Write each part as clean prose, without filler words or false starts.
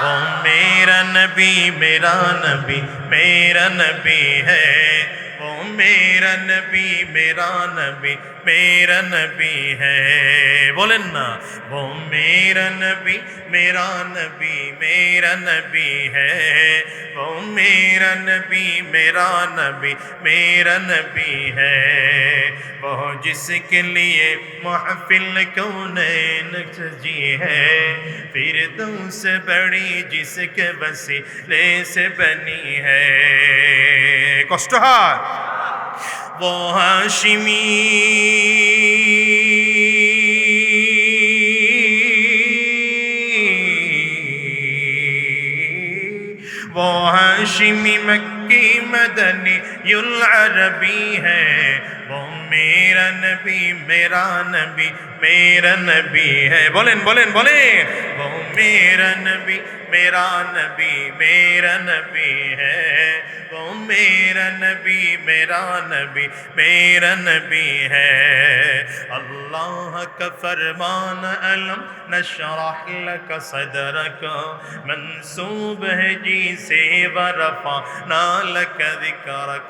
वो मेरा नबी मेरा नबी मेरा नबी है, वो मेरा नबी मेरा नबी मेरा नबी है। बोलें ना, वो मेरा नबी मेरा नबी मेरा नबी है, वो मेरा नबी मेरा नबी मेरा नबी है। वो जिसके लिए महफिल कौनैन सजी है, फिरदौस बड़ी जिसके वसीले से बनी है। कष्ट হয়, वो हाशिमी वो हाशिमी मक्की मदनी युल अरबी है, वो मेरा नबी मेरा नबी मेरा नबी है। बोलें बोलें बोलें, वो मेरा नबी मेरा नबी मेरा नबी है, वो मेरा नबी मेरा नबी मेरा नबी है। अल्लाह का फरमान अलम नशरह लक सदरक, मंसूब है जी से वरफाना लक जिक्रक।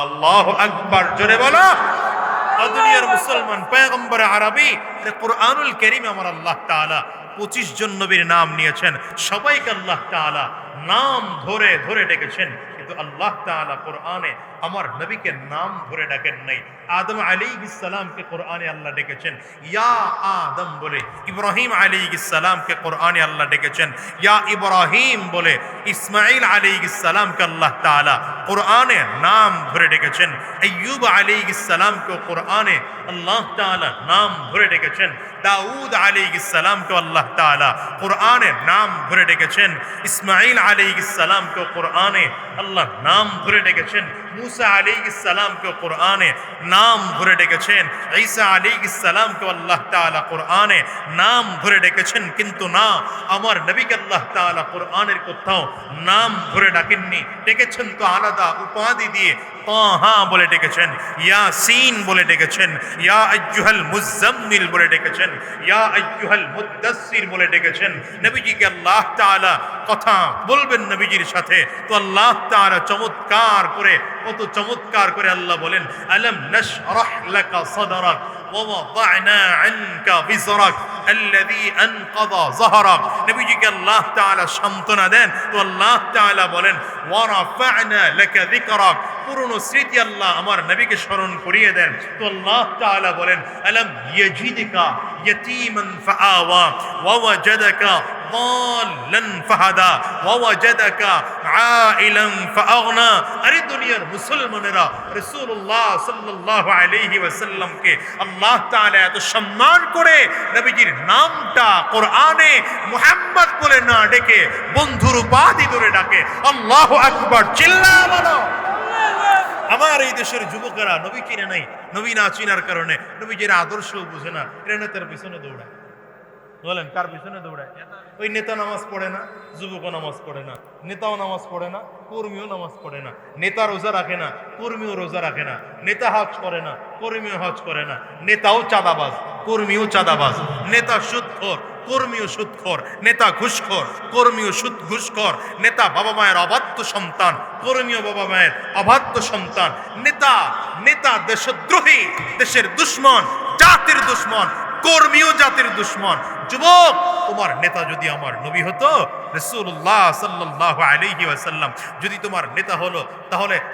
अल्लाहु अकबर, जोरे बोलो। दुनियार मुसलमान पैगम्बर আরবি কুরআনুল কারীমে আমার আল্লাহ তাআলা 25 জন নবীর নাম নিয়েছেন, সবাইকে আল্লাহ তাআলা নাম ধরে ধরে ডেকেছেন, কিন্তু আল্লাহ তাআলা কোরআনে আমার নবীকে নাম ধরে ডাকেন নাই। আদম আলাইহিস সালামকে কোরআনে আল্লাহ ডেকেছেন ইয়া আদম বলে, ইব্রাহিম আলাইহিস সালামকে কোরআনে আল্লাহ ডেকেছেন ইয়া ইব্রাহিম বলে, ইসমাঈল আলাইহিস সালামকে আল্লাহ তাআলা কোরআনে নাম ধরে ডেকেছেন, আইয়ুব আলাইহিস সালামকে কোরআনে আল্লাহ তাআলা নাম ধরে ডেকেছেন, দাউদ আলাইহিস সালামকে আল্লাহ তাআলা কোরআনে নাম ধরে ডেকেছেন, ইসমাঈল আলাইহিস সালামকে কোরআনে আল্লাহ নাম ধরে ডেকেছেন, मूसा अलैहिस्सलाम को कुरान नाम धरे डेकेছেন, ঈসা अलैहिस्सलाम को अल्लाह ताआला कुरान नाम धरे डेकेছেন, किन्तु ना আমার নবীকে আল্লাহ তাআলা কুরআনের কোথাও নাম ধরে ডাকেননি। ডেকেছেন তো আলাদা উপাধি দিয়ে, তাহা বলে ডেকেছেন, ইয়াসিন বলে ডেকেছেন, ইয়া আইয়ুহাল মুজাম্মিল বলে ডেকেছেন, ইয়া আইয়ুহাল মুদ্দাসসির বলে ডেকেছেন। নবীজিকে আল্লাহ তাআলা কথা বলবেন নবীজির সাথে, তো আল্লাহ তাআলা চমৎকার করে, কত চমৎকার করে আল্লাহ বলেন, আলম নাশরাহ লাকা সাদরাক ওয়া ওয়াদা'না আনকা বিজরাক আল্লাযী আনকাযা যাহরাক। নবীজিকে আল্লাহ তাআলা সান্ত্বনা দেন, তো আল্লাহ তাআলা বলেন ওয়া রাফা'না লাকা যিকরাক, পুরনো স্মৃতি আল্লাহ আমার নবীকে স্মরণ করিয়ে দেন, তো আল্লাহ তাআলা বলেন আলম ইয়াজিদকা ইয়াতীমান ফাআওয়া ওয়া ওয়াজাদাকা ضالا فهدى ووجدك عائلا فأغنى। আরে দুনিয়ার মুসলমানেরা রাসূলুল্লাহ সাল্লাল্লাহু আলাইহি ওয়াসাল্লাম কে আল্লাহ তাআলা এত সম্মান করে নবীজির নামটা কোরআনে মুহাম্মদ বলে না ডেকে বন্ধুর উপাধি ধরে ডাকে। আল্লাহু আকবার, চিল্লায়া বলো। আমার এই দেশের যুবকেরা নবী চিনে নাই, নবী না চিনার কারণে নবীজির আদর্শ বুঝে না, এরা নেতার পিছনে দৌড়ায়। বলেন কার পিছনে দৌড়ায়? ওই নেতা নামাজ পড়ে না, যুবকও নামাজ পড়ে না, নেতাও নামাজ পড়ে না, কর্মীও নামাজ পড়ে না, নেতা রোজা রাখে না, কর্মীও রোজা রাখে না, নেতা হজ করে না, কর্মীও হজ করে না, নেতাও চাঁদাবাজ, কর্মীও চাঁদাবাজ, নেতা সুদখোর, কর্মীও সুদখোর, নেতা ঘুষখোর, কর্মীও ঘুষখোর, নেতা বাবা মায়ের অবাধ্য সন্তান, কর্মীও বাবা মায়ের অবাধ্য সন্তান, নেতা নেতা দেশদ্রোহী, দেশের দুশ্মন, জাতির দুশ্মন, কর্মীও জাতির দুশ্মন। যুবক, তোমার নেতা যদি আমার নবী হতো, রাসূলুল্লাহ সাল্লাল্লাহু আলাইহি ওয়াসাল্লাম যদি তোমার নেতা হলো,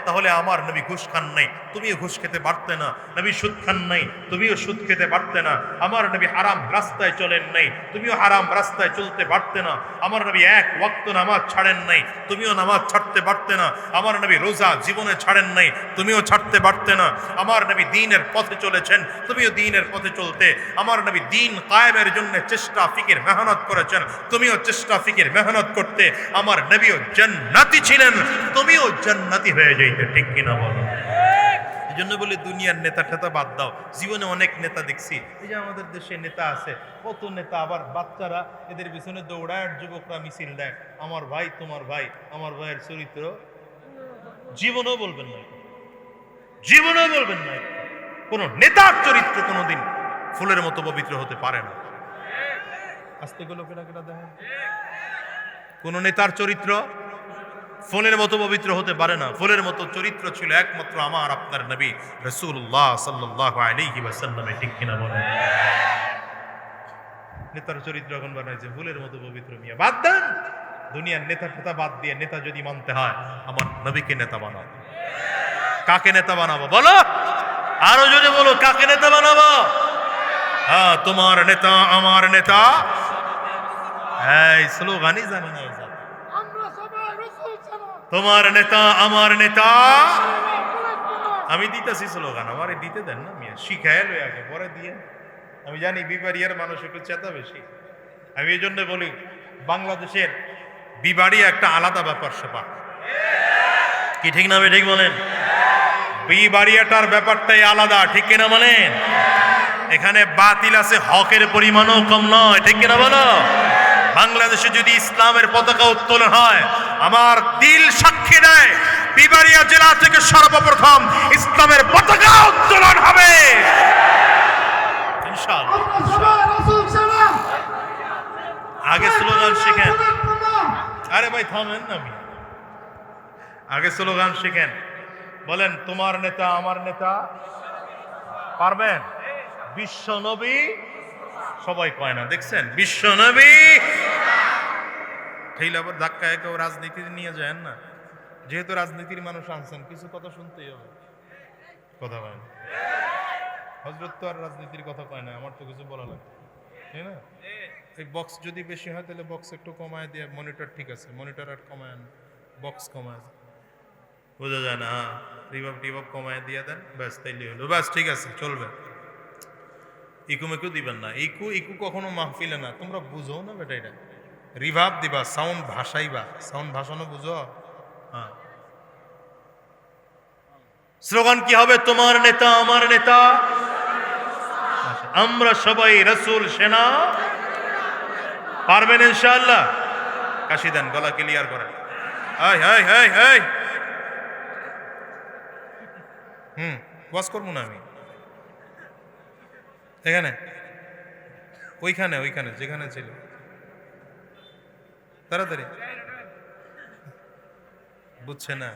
তাহলে আমার নবী ঘুষ খান নাই, তুমিও ঘুষ খেতে পারতে না। নবী সুদ খান নাই, তুমিও সুদ খেতে পারতে না। আমার নবী হারাম রাস্তায় চলেন নাই, তুমিও হারাম রাস্তায় চলতে পারতে না। আমার নবী এক ওয়াক্ত নামাজ ছাড়েন নাই, তুমিও নামাজ ছাড়তে পারতে না। আমার নবী রোজা জীবনে ছাড়েন নাই, তুমিও ছাড়তে পারতে না। আমার নবী দ্বীনের পথে চলেছেন, তুমিও দ্বীনের পথে চলতে। আমার নবী দ্বীন কায়েমের জন্য চেষ্টা ফিকির মেহনত করেছেন, তুমিও চেষ্টা ফিকির মেহনত করতে। আমার নবীও জান্নাতি ছিলেন, তুমিও জান্নাতি হয়ে যাইতে, ঠিক কিনা বলো? এই জন্য বলি দুনিয়ার নেতা ঠেতা বাদ দাও। জীবনে অনেক নেতা দেখছি, এই যে আমাদের দেশে নেতা আছে, কত নেতা, আবার বাচ্চারা এদের পিছনে দৌড়ায়, যুবকরা মিছিল দেয়, আমার ভাই তোমার ভাই, আমার ভাইয়ের চরিত্র জীবনেও বলবেন না, জীবনেও বলবেন না। কোন নেতার চরিত্র কোনোদিন ফুলের মতো পবিত্র হতে পারে না। আস্তে গুলো কেটা কেটা দেখেন, কোন নেতার চরিত্র ফুলের মতো পবিত্র হতে পারে না। ফুলের মতো চরিত্র ছিল একমাত্র আমার আপনার নবী রাসূলুল্লাহ সাল্লাল্লাহু আলাইহি ওয়াসাল্লাম। ঠিক কিনা বলেন? নেতার চরিত্র এখন বানাইছে ফুলের মতো পবিত্র। মিয়া বাদ দেন, দুনিয়ার নেতা ফেতা বাদ দিয়ে নেতা যদি মানতে হয় আমার নবীকে নেতা বানাবো। কাকে নেতা বানাবো বলো? আরো যদি বলো কাকে নেতা বানাবো? হ্যাঁ, তোমার নেতা আমার নেতা। এই স্লোগানই জানে না, তোমার নেতা আমার নেতা। আমি দিতেছি স্লোগান, আমারে দিতে দেন না মিয়া, শিখায় লই আগে পরে দিয়ে। আমি জানি বিবাড়িয়ার মানুষ একটু চেতা বেশি, আমি এই জন্য বলি বাংলাদেশের বিবাড়িয়া একটা আলাদা ব্যাপার স্যাপার। কি ঠিক না? ঠিক বলেন? বিবাড়িয়াটার ব্যাপারটাই আলাদা, ঠিক কিনা বলেন? এখানে বাতিল আছে, হকের পরিমাণও কম নয়, ঠিক কিনা বলো? বাংলাদেশে যদি ইসলামের পতাকা উত্তোলন হয়, আমার দিল সাক্ষী দেয় বিবাড়িয়া জেলা থেকে সর্বপ্রথম ইসলামের পতাকা উত্তোলন হবে ইনশাআল্লাহ। আগে স্লোগান শিখেন। আরে ভাই থামেন না, আমি আগে স্লোগান শিখেন। বলেন তোমার নেতা আমার নেতা। পারবেন? বিশ্ব নবী সবাই কয় না, দেখছেন? বিশ্ব নবী ঠেইলে আবার ধাক্কায় কেউ রাজনীতি নিয়ে যায় না। যেহেতু রাজনীতির মানুষ আনছেন, কিছু কথা শুনতেই হবে। কথা কয় না হযরত, তো আর রাজনীতির কথা কয় না, আমার তো কিছু বলা লাগে, তাই না? এই বক্স যদি বেশি হয় তাহলে বক্স একটু কমায় দিয়ে, মনিটর ঠিক আছে, মনিটর আর কমায়, বক্স কমায়, বোঝা যায় না। রিভাব টিভাব কমায় দিয়ে দেন, ব্যাস তাইলে হলো, ব্যাস ঠিক আছে, চলবে। ইকু মেকু দিবেন না, ইকু ইকু কখনো মাহফিলে না, তোমরা বুঝো না বেটা। এটা রিভাব দিবা, সাউন্ড ভাসাইবা, সাউন্ড ভাসানো বুঝো? হ্যাঁ। স্লোগান কি হবে? তোমার নেতা আমার নেতা, আমরা সবাই রাসূল সেনা। পারবেন ইনশাআল্লাহ? কাশি দেন, গলা ক্লিয়ার করেন। Hi hi hi hi. ওয়াজ করবো না আমি এখানে, ওইখানে ওইখানে যেখানে ছিল। তাড়াতাড়ি বুঝছে না?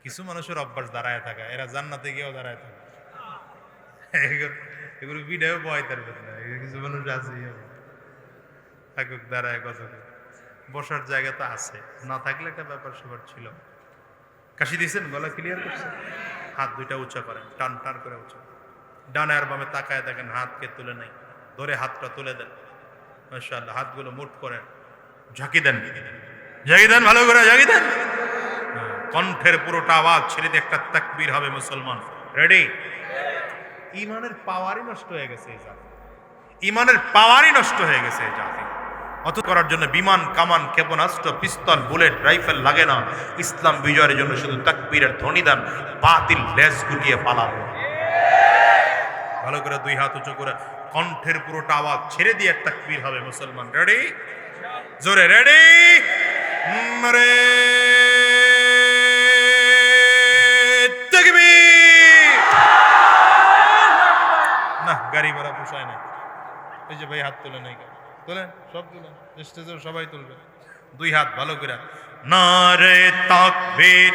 কিছু মানুষের অভ্যাস দাঁড়ায় থাকা, এরা জান্নাতে গিয়েও দাঁড়ায় থাকে। এগুলো ভিডিও বয় তার না, কিছু মানুষ আছে থাকুক দাঁড়ায়, কত বসার জায়গা তো আছে, না থাকলে একটা ব্যাপার স্যাপার ছিল। কাশি দিয়েছেন, গলা ক্লিয়ার করছেন, হাত দুইটা উঁচা করেন, টান টান করে উঁচা, ডানে আর বামে তাকায় দেখেন, হাতকে তুলে নেই, ধরে হাতটা তুলে দেন, মাশাআল্লাহ। হাতগুলো মুঠ করেন, ঝাঁকি দেন, ঝাঁকি দেন, ভালো করে ঝাঁকি দেন। কণ্ঠের পুরোটা আওয়াজ ছেড়ে দিয়ে একটা তাকবীর হবে মুসলমান। রেডি? ইমানের পাওয়ারই নষ্ট হয়ে গেছে এই জাতি, ইমানের পাওয়ারই নষ্ট হয়ে গেছে এই জাতি। অত করার জন্য বিমান, কামান, ক্ষেপণাস্ত্র, পিস্তল, বুলেট, রাইফেল লাগে না। ইসলাম বিজয়ের জন্য শুধু তাকবীরের ধ্বনি দেন, বাতিল লেজ গুটিয়ে পালাবো। ভালো করে দুই হাত উঁচু করে কণ্ঠের পুরোটা আওয়াজ ছেড়ে দিয়ে তাকবীর হবে মুসলমান। রেডি? জোরে রেডি? আরে তাকবীর! না, গাড়ি ভাড়া পোষায় না। এই যে ভাই হাত তোলে নাই, তোলেন, সব তোলেন, স্টেজের সবাই তুলবে। দুই হাত ভালো করে, নারে তাকবীর,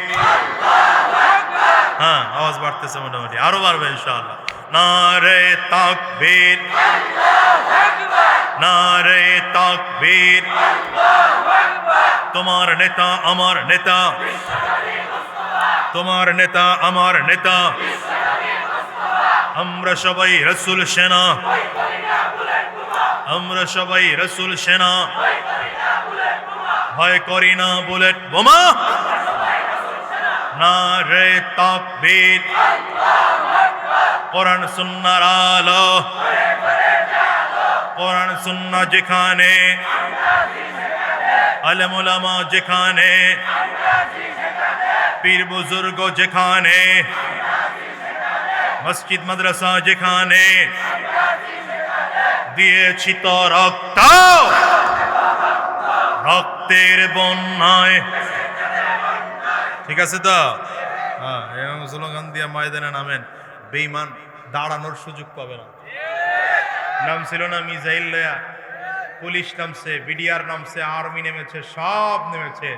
হ্যাঁ আওয়াজ বাড়তেছে মোটামুটি, আরো বাড়বে ইনশাআল্লাহ। নারে তাকবীর, নারে তাকবীর, তোমার নেতা আমার নেতা, তোমার নেতা আমার নেতা, আমরা সবাই রাসূল সেনা, আমরা সবাই রাসূল সেনা, ভয় করি না বুলেট বোমা। নারে তাকবীর, কোরআন সুন্নাহর আলো, কোরআন সুন্নাহ যেখানে, আলেম ওলামা যেখানে, পীর বুজুর্গ যেখানে, মসজিদ মাদ্রাসা যেখানে, দিয়েছি তো রক্ত, রক্তের বন্যায়। ঠিক আছে তো? হ্যাঁ, এবং স্লোগান দিয়ে ময়দানে নামেন, বেঈমান দাঁড়ানোর সুযোগ পাবে না। নাম ছিল না মিজাইল লয়া, পুলিশ নামছে, বিডিআর নামছে, আর্মি নেমেছে, সব নেমেছে।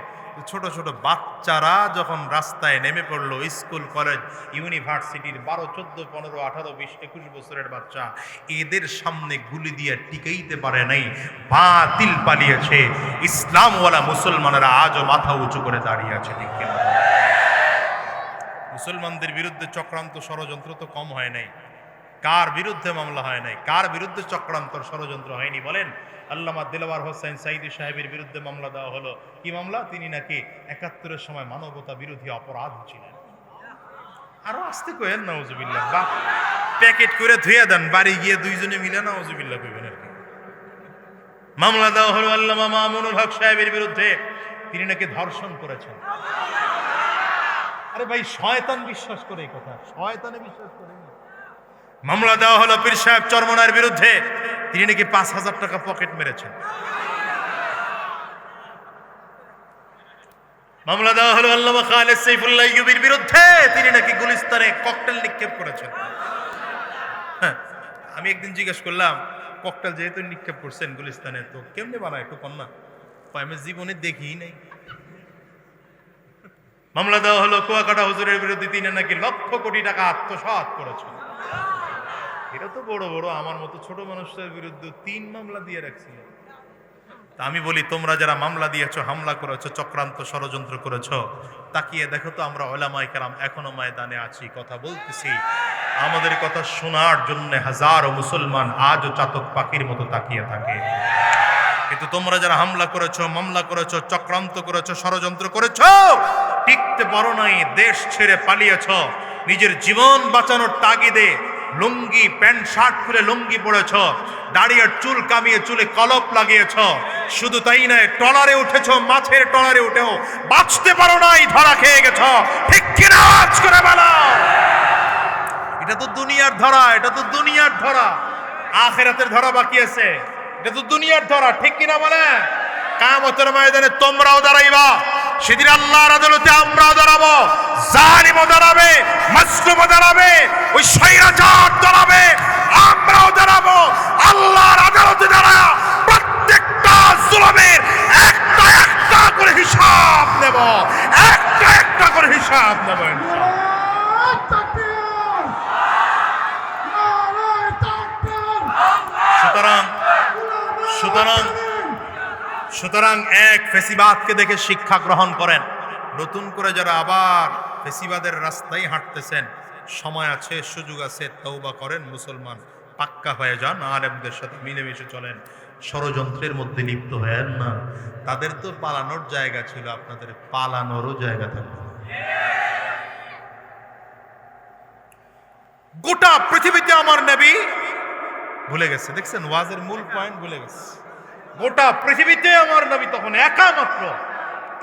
ছোট ছোট বাচ্চারা যখন রাস্তায় নেমে পড়লো, স্কুল কলেজ ইউনিভার্সিটির 12, 14, 15, 18, 20, 21 বছরের বাচ্চা, এদের সামনে গুলি দিয়ে টিকাইতে পারে নাই, বাতিল পালিয়েছে। ইসলামওয়ালা মুসলমানেরা আজও মাথা উঁচু করে দাঁড়িয়ে আছে। ঠিক কিনা? মুসলমানদের বিরুদ্ধে চক্রান্ত ষড়যন্ত্র তো কম হয় নাই। কার বিরুদ্ধে মামলা হয় নাই? কার বিরুদ্ধে চক্রান্ত ষড়যন্ত্র হয়নি বলেন? আল্লামা দিলওয়ার হোসেন সাইদি সাহেবের বিরুদ্ধে মামলা দেওয়া হলো। কি মামলা? তিনি নাকি 71-এর সময় মানবতা বিরোধী অপরাধ ছিলেন। আরো আসতে কয়েন নাউজুবিল্লাহ, বা প্যাকেট করে ধুয়ে দেন, বাড়ি গিয়ে দুইজনে মিলে নাউজুবিল্লাহ কইবেন আর কি। মামলা দেওয়া হলো আল্লামা মামুনুল হক সাহেবের বিরুদ্ধে, তিনি নাকি ধর্ষণ করেছেন। আরে ভাই, শয়তান বিশ্বাস করে এই কথা, শয়তানে বিশ্বাস করে। মামলা দেওয়া হলো পীর সাহেব চরমনার বিরুদ্ধে, তিনি নাকি 5,000 টাকা পকেট মেরেছেন। মামলা দেওয়া হলো আল্লামা খালেদ সাইফুল্লাহ আইয়ুবীর বিরুদ্ধে, তিনি নাকি গুলিস্তানে ককটেল নিক্ষেপ করেছেন। আমি একদিন জিজ্ঞেস করলাম, ককটেল যেহেতু নিক্ষেপ করছেন গুলিস্তানে, তো কেমনে বানায় একটু কন্যা? আমি জীবনে দেখিই নাই। মামলা দেওয়া হলো কুয়াকাটা হুজুরের বিরুদ্ধে, তিনি নাকি লক্ষ কোটি টাকা আত্মসাৎ করেছেন। এটা তো বড় বড় আমার মতো ছোট মানুষের বিরুদ্ধে 3 মামলা দিয়ে রাখছিল। তা আমি বলি, তোমরা যারা মামলা দিয়েছো, হামলা করেছো, চক্রান্ত ষড়যন্ত্র করেছো, তাকিয়ে দেখো তো আমরা উলামায়ে কেরাম এখনো ময়দানে আছি, কথা বলতেছি। আমাদের কথা শোনার জন্য হাজারো মুসলমান আজও চাতক পাখির মতো তাকিয়ে থাকে। কিন্তু তোমরা যারা হামলা করেছো, মামলা করেছো, চক্রান্ত করেছো, ষড়যন্ত্র করেছো, টিকতে পারো নাই, দেশ ছেড়ে পালিয়েছো, নিজের জীবন বাঁচানোর তাগিদে লুঙ্গি প্যান্ট শার্ট খুলে লুঙ্গি পড়েছ, দাড়িয়ে চুল কামিয়ে চুলে কলপ লাগিয়েছ। শুধু তাই নয়, টলারে উঠেছ, মাছের টলারে উঠেও বাঁচতে পারো নাই, ধরা খেয়ে গেছ। ঠিক কিনা? আওয়াজ করে বলো। এটা তো দুনিয়ার ধরা, এটা তো দুনিয়ার ধরা। আখিরাতের ধরা বাকি আছে। এটা তো দুনিয়ার ধরা। ঠিক কিনা বলে? কিয়ামতের ময়দানে তোমরাও দাঁড়াইবা, সেদিন আল্লাহর আদালতে আমরাও দাঁড়াবো, জালিমও দাঁড়াবে, মাজলুমও দাঁড়াবে, ওই স্বৈরাচার দাঁড়াবে, আমরাও দাঁড়াবো। আল্লাহর আদালতে দাঁড়ায় প্রত্যেকটা জুলুমের একটা একটা করে হিসাব নেব, একটা একটা করে হিসাব নেব। সুতরাং এক ফেসিবাদকে দেখে শিক্ষা গ্রহণ করেন। নতুন করে যারা আবার ফেসিবাদের রাস্তায় হাঁটতেছেন, সময় আছে, সুযোগ আছে, তওবা করেন মুসলমান, পাক্কা হয়ে যান, আলেমদের সাথে মিলেমিশে চলেন, ষড়যন্ত্রের মধ্যে লিপ্ত হয়েন না। তাদের তো পালানোর জায়গা ছিল, আপনাদের পালানোরও জায়গা থাকবে। গোটা পৃথিবীতে আমার নবী ভুলে গেছে। দেখছেন, ওয়াজের মূল পয়েন্ট ভুলে গেছে। গোটা পৃথিবীতে আমার নবী তখন একা মাত্র।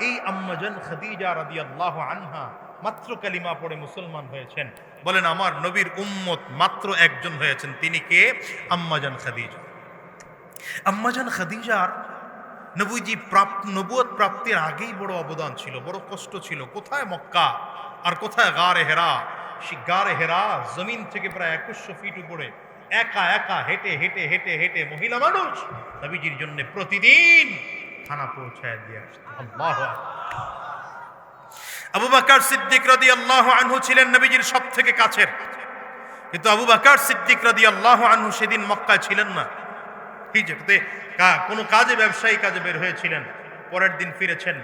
এই আম্মাজান খাদিজা রাদিয়াল্লাহু আনহা মাত্র কালিমা পড়ে মুসলমান হয়েছেন। বলেন, আমার নবীর উম্মত মাত্র একজন হয়েছেন, তিনি কে? আম্মাজান খাদিজা। আম্মাজান খাদিজার নবীজি নবুয়ত প্রাপ্তির আগেই বড় অবদান ছিল, বড় কষ্ট ছিল। কোথায় মক্কা আর কোথায় গারে হেরা। সেই গারে হেরা জমিন থেকে প্রায় 2100 ফিট উপরে একা একা হেঁটে হেঁটে হেঁটে হেঁটে মহিলা মানুষ নবীজির জন্য প্রতিদিন খানা পৌঁছায় দিয়ে আসতো। আল্লাহু আকবার। আবু বকর সিদ্দিক রাদিয়াল্লাহু আনহু ছিলেন নবীজির সবথেকে কাছের, কিন্তু আবু বকর সিদ্দিক রাদিয়াল্লাহু আনহু সেদিন মক্কায় ছিলেন না। হিজরতে কোনো কাজে, ব্যবসায়ী কাজে বের হয়েছিলেন, পরের দিন ফিরেছেন।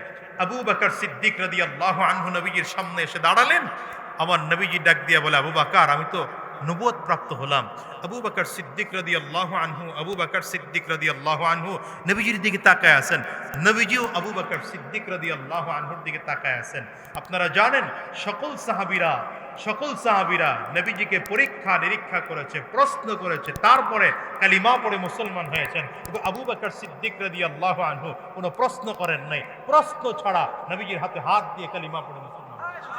আবু বকর সিদ্দিক রাদিয়াল্লাহু আনহু নবীজির সামনে এসে দাঁড়ালেন। আমার নবীজি ডাক দিয়া বলে, আবু বকর, আমি তো নবুয়ত প্রাপ্ত হলাম। আবু বকর সিদ্দিক রাদিয়াল্লাহু আনহু, আবু বকর সিদ্দিক রাদিয়াল্লাহু আনহু নবীজির দিকে তাকায় আছেন। নবীজিও আবু বকর সিদ্দিক রাদিয়াল্লাহু আনহুর দিকে তাকায় আছেন। আপনারা জানেন, সকল সাহাবীরা নবীজিকে পরীক্ষা নিরীক্ষা করেছে, প্রশ্ন করেছে, তারপরে কালিমা পড়ে মুসলমান হয়েছেন। কিন্তু আবু বকর সিদ্দিক রাদিয়াল্লাহু আনহু কোনো প্রশ্ন করেন নাই। প্রশ্ন ছাড়া নবীজির হাতে হাত দিয়ে কালিমা পড়ে মুসলমান হয়েছেন।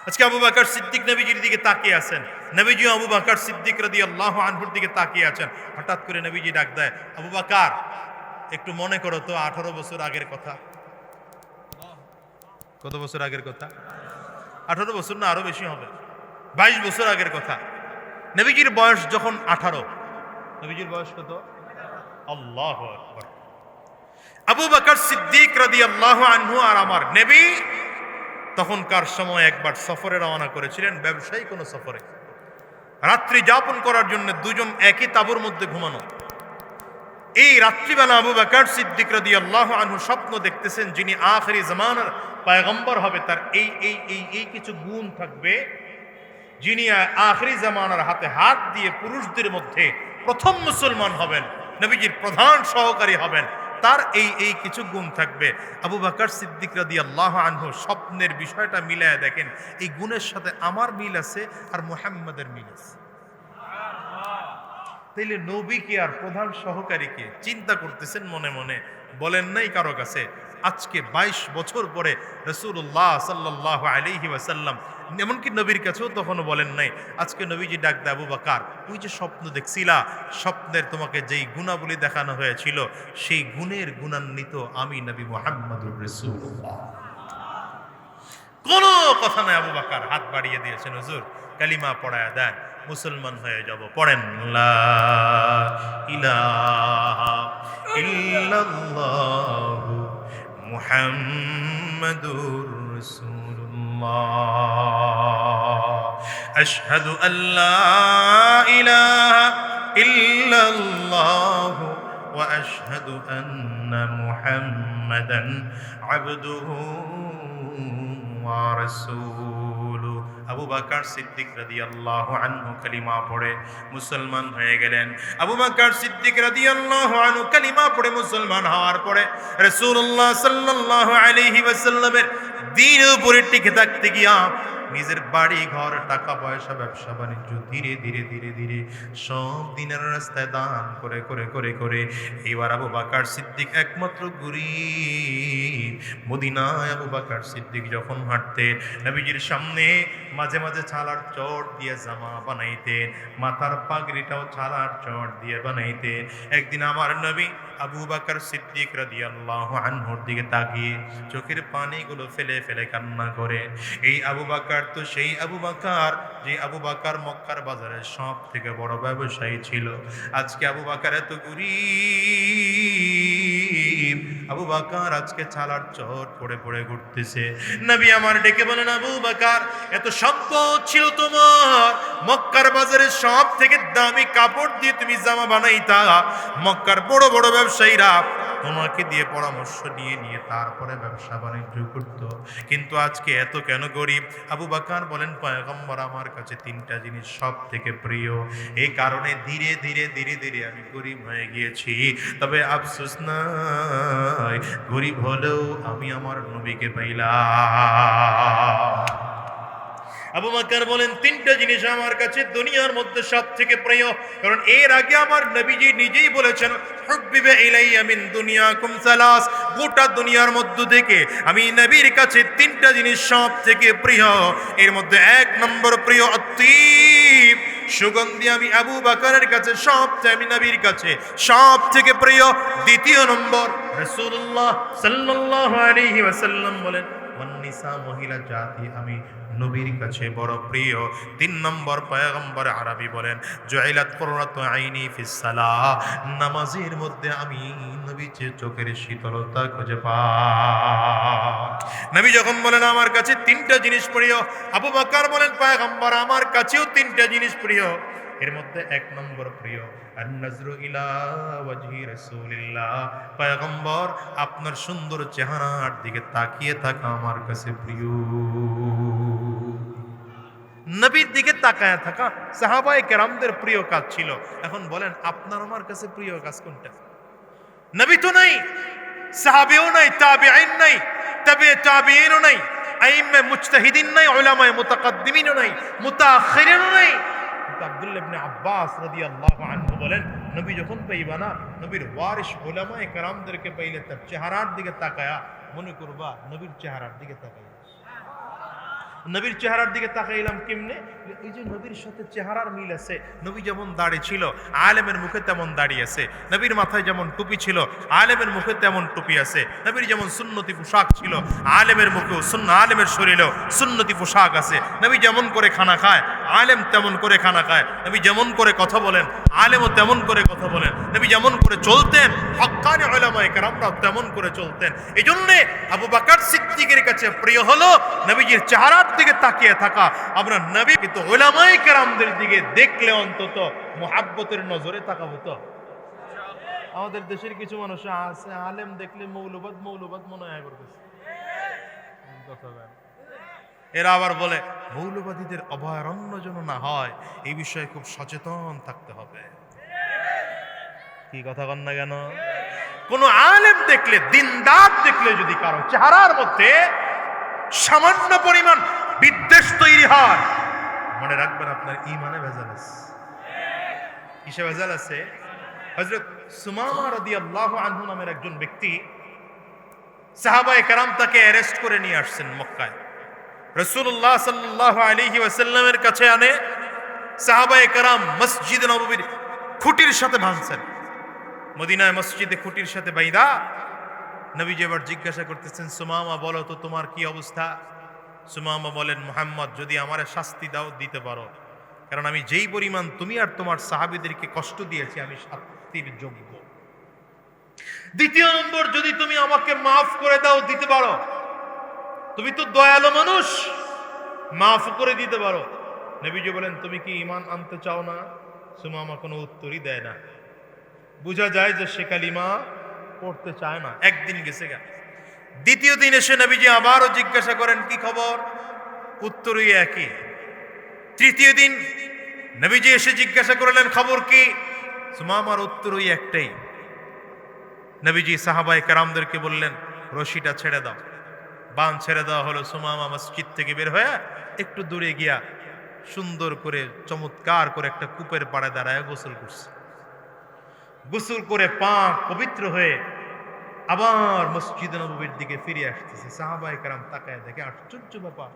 আজকে আবু বকর সিদ্দিক নবীজির দিকে তাকিয়ে আছেন, নবীজিও আবু বকর সিদ্দিক রাদিয়াল্লাহু আনহুর দিকে তাকিয়ে আছেন। হঠাৎ করে নবীজি ডাক দেয়, আবু বকর, একটু মনে করো তো 18 বছর আগের কথা। কত বছর আগের কথা? 18 বছর না, আরো বেশি হবে, 22 বছর আগের কথা। নবীজির বয়স যখন 18, নবীজির বয়স কত? আল্লাহু আকবার। আবু বকর সিদ্দিক রাদিয়াল্লাহু আনহু আর আমার নবী তখনকার সময় একবার সফরে রওনা করেছিলেন, ব্যবসায়ী কোনো সফরে। রাত্রি যাপন করার জন্য দুজন একই তাঁবুর মধ্যে ঘুমানো। এই রাত্রিবেলা আবু বকর সিদ্দিক রাদিয়াল্লাহু আনহু স্বপ্ন দেখতেছেন, যিনি আখিরি জামানার পয়গম্বর হবে তার এই এই এই এই কিছু গুণ থাকবে, যিনি আখিরি জামানার হাতে হাত দিয়ে পুরুষদের মধ্যে প্রথম মুসলমান হবেন, নবীজির প্রধান সহকারী হবেন, তার এই এই কিছু গুণ থাকবে। আবু বকর সিদ্দিক রাদিয়াল্লাহু আনহু স্বপ্নের বিষয়টা মিলায়া দেখেন, এই গুণের সাথে আমার মিল আছে আর মুহাম্মাদের মিল আছে। তাইলে নবী কি আর প্রধান সহকারীকে চিন্তা করতেছেন মনে মনে, বলেন নাই কারো কাছে। আজকে 22 বছর পরে রাসূলুল্লাহ সাল্লাল্লাহু আলাইহি ওয়াসাল্লাম, এমনকি নবীর কাছেও তখনও বলেন নাই। আজকে নবীজি ডাক দেয়, আবু বকর ওই যে স্বপ্ন দেখছিলা, স্বপ্নের তোমাকে যেই গুণাবলী দেখানো হয়েছিল সেই গুণের গুণান্বিত আমি নবী মুহাম্মদুর রাসূলুল্লাহ। কোনো কথা নয়, আবু বকর হাত বাড়িয়ে দিয়েছেন, হুজুর কালিমা পড়ায়া দেন, মুসলমান হয়ে যাব। পড়েন লা ইলাহা ইল্লাল্লাহু মুহাম্মাদুর রাসূলুল্লাহ, আশহাদু আল্লা ইলাহা ইল্লাল্লাহু ওয়া আশহাদু আন্না মুহাম্মাদান আবদুহু ওয়া রাসূলুহু। আবু বকর সিদ্দিক রাদিয়াল্লাহু আনহু কালিমা পড়ে মুসলমান হয়ে গেলেন। আবু বকর সিদ্দিক রাদিয়াল্লাহু আনহু কালিমা পড়ে মুসলমান হওয়ার পরে রাসূলুল্লাহ সাল্লাল্লাহু আলাইহি ওয়াসাল্লামের দ্বীনের উপরে টিকে থাকতে গিয়া নিজের বাড়ি ঘর টাকা পয়সা ব্যবসা বাণিজ্য ধীরে ধীরে ধীরে ধীরে সব দিনের রাস্তায় দান করে করে করে করে এবার আবু বকর সিদ্দিক একমাত্র গরীব। মদিনায় আবু বকর সিদ্দিক যখন হাঁটতেন, নবীজির সামনে মাঝে মাঝে ছালার চট দিয়ে জামা বানাইতেন, মাথার পাগড়িটাও ছালার চট দিয়ে বানাইতেন। একদিন আমার নবী আবু বকর সিদ্দিক রাদিয়াল্লাহু আনহুর দিকে তাকিয়ে চোখের পানিগুলো ফেলে ফেলে কান্না করে। এই আবু বকর তো সেই আবু বকর যে আবু বকর মক্কার বাজারের সব থেকে বড় ব্যবসায়ী ছিল। আজকে আবু বকর এত গরীব, আবু বকর আজকে ছালার চট পড়ে পড়ে ঘুরতেছে। নবী আমার ডেকে বলেন, আবু বকর এত সম্পদ ছিল তোমার, মক্কার বাজারের সব থেকে দামি কাপড় দিয়ে তুমি জামা বানাইতা, মক্কার বড় বড় ব্যবসায়ীরা তোমাকে দিয়ে পরামর্শ নিয়ে নিয়ে তারপরে ব্যবসা বাণিজ্য করত, কিন্তু আজকে এত কেন গরিব? আবু বকর বলেন, পয়গম্বর আমার কাছে তিনটা জিনিস সব থেকে প্রিয়, এই কারণে ধীরে ধীরে ধীরে ধীরে আমি গরিব হয়ে গিয়েছি। তবে আফসোস নাই, গরিব হলেও আমি আমার নবীকে পাইলাম। আবু বকর বলেন, তিনটা জিনিস আমার কাছে দুনিয়ার মধ্যে সব থেকে প্রিয়, কারণ এর আগে আমার নবীজি নিজেই বলেছেন, হুব্বিবা ইলাইয়া মিন দুনিয়াকুম সালাস, গোটা দুনিয়ার মধ্য থেকে আমি নবীর কাছে তিনটা জিনিস সব থেকে প্রিয়। এর মধ্যে এক নম্বর প্রিয় আত্মীব, সুগন্ধি আমি আবু বকরের কাছে সবচেয়ে, আমি নবীর কাছে সব থেকে প্রিয়। দ্বিতীয় নম্বর রাসূলুল্লাহ সাল্লাল্লাহু আলাইহি ওয়াসাল্লাম বলেন, ওয়ান্নিসা, মহিলা জাতি আমি নবীর কাছে বড় প্রিয়। তিন নম্বর পয়গম্বর আরবি বলেন, জুইলাত কুররাতু আইনি ফিস সালাহ, নামাজের মধ্যে আমি নবীর চোখের শীতলতা খুঁজে পাই। নবী যখন বলেন আমার কাছে তিনটা জিনিস প্রিয়, আবু বকর বলেন, পয়গম্বর আমার কাছেও তিনটা জিনিস প্রিয়। এর মধ্যে এক নম্বর প্রিয় আন-নাজরু ইলা ওয়াজহি রাসূলিল্লাহ, পয়গম্বর আপনার সুন্দর চেহারার দিকে তাকিয়ে থাকা আমার কাছে প্রিয়। নবীর দিকে তাকায় থাকা সাহাবায়ে কেরামদের প্রিয় কাজ ছিল। এখন বলেন আপনার আমার কাছে প্রিয় কাজ কোনটা? নবী তো নাই, সাহাবীও নাই, তাবিঈন নাই, তাবিঈ তাবিঈনও নাই, আইম্মে মুজতাহিদিন নাই, উলামায়ে মুতাকাদ্দিমিনও নাই, মুতাআখিরিনও নাই। আব্দুল্লাহ ইবনে আব্বাস রাদিয়াল্লাহু আনহু বলেন, নবী যখন পাইবা না, নবীর ওয়ারিস উলামায়ে কেরামদেরকে পাইলে তার চেহারার দিকে তাকায়া মনে করবা নবীর চেহারার দিকে তাকায়া। নবীর চেহারার দিকে তাকাইলাম কেমনে, এই যে নবীর সাথে চেহারার মিল আছে। নবী যেমন দাড়ি ছিল, আলেমের মুখে তেমন দাড়ি আছে। নবীর মাথায় যেমন টুপি ছিল, আলেমের মুখে তেমন টুপি আছে। নবীর যেমন সুন্নতি পোশাক ছিল, আলেমের মুখেও আলেমের শরীরেও সুন্নতি পোশাক আছে। নবী যেমন করে খানা খায়, আলেম তেমন করে খানা খায়। নবী যেমন করে কথা বলেন, আলেমও তেমন করে কথা বলেন। নবী যেমন করে চলতেন, হক্কানি উলামায়ে কেরামরাও তেমন করে চলতেন। এই জন্যে আবু বকর সিদ্দিকের কাছে প্রিয় হলো নবীজির চেহারার দিকে তাকিয়ে থাকা। আমরা নবী কিন্তু উলামায়ে কেরামদের দিকে দেখলে অন্তত মুহাব্বতের নজরে তাকাবো। তো আমাদের দেশের কিছু মানুষ আছে, আলেম দেখলে মৌলবাদ মৌলবাদ মনে হয় করতেছে। এরা আবার বলে মৌলবাদীদের অভয়ারণ্য যেন না হয়, এই বিষয়ে খুব সচেতন থাকতে হবে। কি কথা কন না কেন? কোন আলেম দেখলে, দিনদার দেখলে যদি কারো চেহারার মধ্যে সামান্য পরিমাণ বিদ্বেষ তৈরি হয়, মনে রাখবেন আপনার ঈমানে ভেজাল আছে। কিসে ভেজাল আছে? হযরত সুমামা রাদিয়াল্লাহু আনহু নামের একজন ব্যক্তি, সাহাবায়ে কেরাম তাকে অ্যারেস্ট করে নিয়ে আসছেন মক্কায়। রাসূলুল্লাহ সাল্লাল্লাহু আলাইহি ওয়াসাল্লামের কাছে আনে সাহাবায়ে কেরাম মসজিদে নববীর খুঁটির সাথে ভাঙছেন। মদিনায় মসজিদে খুঁটির সাথে বাইদা নবীজি এবার জিজ্ঞাসা করতেছেন, সুমামা বলো তো তোমার কি অবস্থা? সুমামা বলেন, মুহাম্মদ যদি আমারে শাস্তি দাও দিতে পারো, কারণ আমি যেই পরিমাণ তুমি আর তোমার সাহাবীদেরকে কষ্ট দিয়েছি আমি শাস্তির যোগ্য। দ্বিতীয় নম্বর, যদি তুমি আমাকে মাফ করে দাও দিতে পারো, তুমি তো দয়ালু মানুষ, মাফ করে দিতে পারো। নবীজি বলেন, তুমি কি ঈমান আনতে চাও না? সুমামা কোনো উত্তরই দেয় না। বোঝা যায় যে সে কালিমা পড়তে চায় না। একদিন গেছে গা, দ্বিতীয় দিন এসে নবীজি আবারও জিজ্ঞাসা করেন, কি খবর? উত্তরই একই। তৃতীয় দিন নবীজি এসে জিজ্ঞাসা করলেন, খবর কি? সুমামার উত্তরই একটাই। নবীজি সাহাবায়ে কেরামদেরকে বললেন, রশিটা ছেড়ে দাও। বান ছেড়ে দেওয়া হলো। সুমামা মসজিদ থেকে বের হয়ে একটু দূরে গিয়া সুন্দর করে চমৎকার করে একটা কূপের পাড়ে দাঁড়ায় গোসল করছে। গোসল করে পাক পবিত্র হয়ে আবার মসজিদ নববীর দিকে ফিরে আসতেছে। সাহাবায়ে কেরাম তাকায় দেখে, আশ্চর্য ব্যাপার,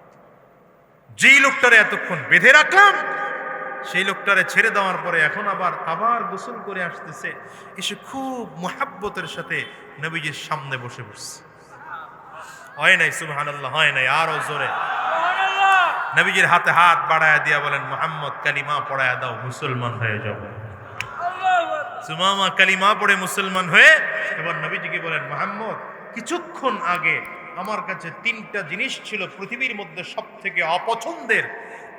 যেই লোকটারে এতক্ষণ বেঁধে রাখলাম সেই লোকটারে ছেড়ে দেওয়ার পরে এখন আবার গোসল করে আসতেছে। এসে খুব মুহাব্বতের সাথে নবীজির সামনে বসে পড়ছে। হয় নাই সুবহানাল্লাহ, হয় নাই, আরো জোরে। নবীজির হাতে হাত বাড়ায় দিয়া বলেন, মুহাম্মদ কালিমা পড়ায় দাও, মুসলমান হয়ে যাও। সুমামা কালিমা পড়ে মুসলমান হয়ে এবার নবীজিকে বলেন, মুহাম্মদ কিছুক্ষণ আগে আমার কাছে তিনটা জিনিস ছিল পৃথিবীর মধ্যে সব থেকে অপছন্দের,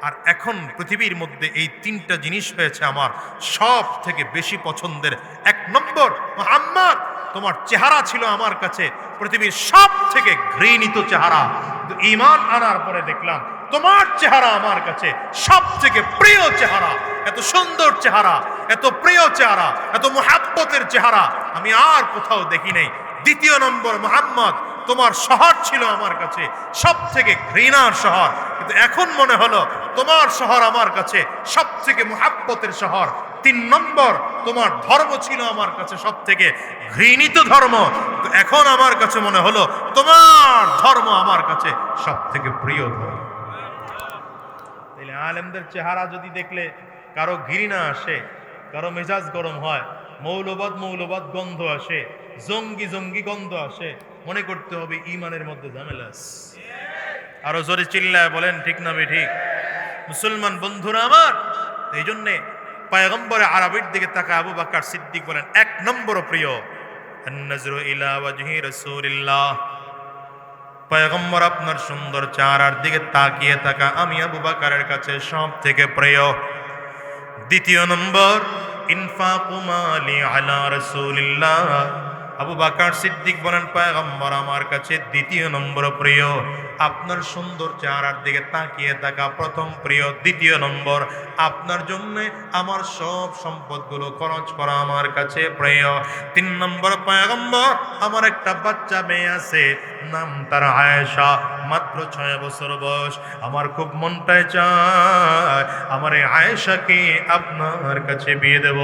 আর এখন পৃথিবীর মধ্যে এই তিনটা জিনিস হয়েছে আমার সব থেকে বেশি পছন্দের। এক নম্বর, মুহাম্মদ তোমার চেহারা ছিল আমার কাছে পৃথিবীর সব থেকে ঘৃণিত চেহারা, ঈমান আনার পরে দেখলাম তোমার চেহারা আমার কাছে সব থেকে প্রিয় চেহারা। এত সুন্দর চেহারা, এত প্রিয় চেহারা, এত মুহাব্বতের চেহারা আমি আর কোথাও দেখি নাই। দ্বিতীয় নম্বর, মুহাম্মদ তোমার শহর ছিল আমার কাছে সব থেকে ঘৃণার শহর, কিন্তু এখন মনে হলো তোমার শহর আমার কাছে সব থেকে মুহাব্বতের শহর। তিন নম্বর, তোমার ধর্ম ছিল আমার কাছে সব থেকে ঘৃণিত ধর্ম, কিন্তু এখন আমার কাছে মনে হলো তোমার ধর্ম আমার কাছে সব থেকে প্রিয় ধর্ম। তাইলে আলেমদের চেহারা যদি দেখলে কারো ঘৃণা আসে, কারো মেজাজ গরম হয়, মৌলবাদ গন্ধ আসে, জঙ্গি গন্ধ আসে, মনে করতে হবে ঈমানের মধ্যে ঝামেলা আছে। আরো জোরে চিল্লায় বলেন ঠিক না ঠিক? মুসলমান বন্ধুরা আমার, এই জন্যে পয়গম্বরে আরবির দিকে তাকায় আবু বকর সিদ্দিক বলেন, এক নম্বর প্রিয় আন-নাজরু ইলা ওয়াজহি রাসূলিল্লাহ, পয়গম্বর আপনার সুন্দর চেহারার দিকে তাকিয়ে থাকা আমি আবু বকরের কাছে সব থেকে প্রিয়। দ্বিতীয় নম্বর, ইনফাকু মালি আলা রাসূলিল্লাহ, আবু বকর সিদ্দিক বলেন পয়গম্বর আমার কাছে দ্বিতীয় নম্বর প্রিয়। আপনার সুন্দর চেহারার দিকে তাকিয়ে থাকা প্রথম প্রিয়। দ্বিতীয় নম্বর, আপনার জন্য আমার সব সম্পদগুলো খরচ করা আমার কাছে প্রিয়। তিন নম্বর, পয়গম্বর আমার একটা বাচ্চা মেয়ে আছে, নাম তার আয়েশা, মাত্র 6 বছর বয়স। আমার খুব মনটায় চায় আমার এই আয়েশাকে আপনার কাছে বিয়ে দেব।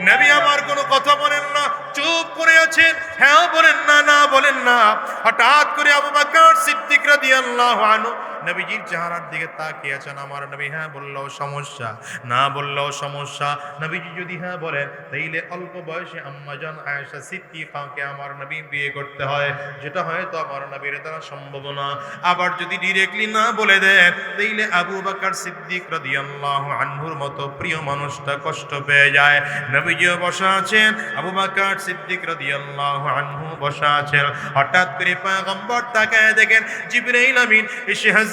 নবী আমার কোনো কথা বলেন না, চুপ করে আছেন, হ্যাঁ বলেন না, না বলেন না। না। হঠাৎ করে আবু বকর সিদ্দিক রাদিয়াল্লাহু আনহু নবীজির চেহারার দিকে তাকিয়ে আছেন। আমার নবী হ্যাঁ বললেও সমস্যা, না বললেও সমস্যা। নবীজি যদি হ্যাঁ বলেন তাইলে অল্প বয়সে আম্মাজান আয়েশা সিদ্দিকাকে আমার নবী বিয়ে করতে হয়, যেটা হয়তো আমার নবীর দ্বারা সম্ভব না। আবার যদি ডিরেক্টলি না বলে দেন তাইলে আবু বকর সিদ্দিক রাদিয়াল্লাহু আনহুর মতো প্রিয় মানুষটা কষ্ট পেয়ে যায়। নবীজিও বসা আছেন, আবু বকর সিদ্দিক রাদিয়াল্লাহু আনহু বসা আছেন। হঠাৎ করে পয়গম্বর তাকায় দেখেন জিবরাইল আমিন এসে হাজির।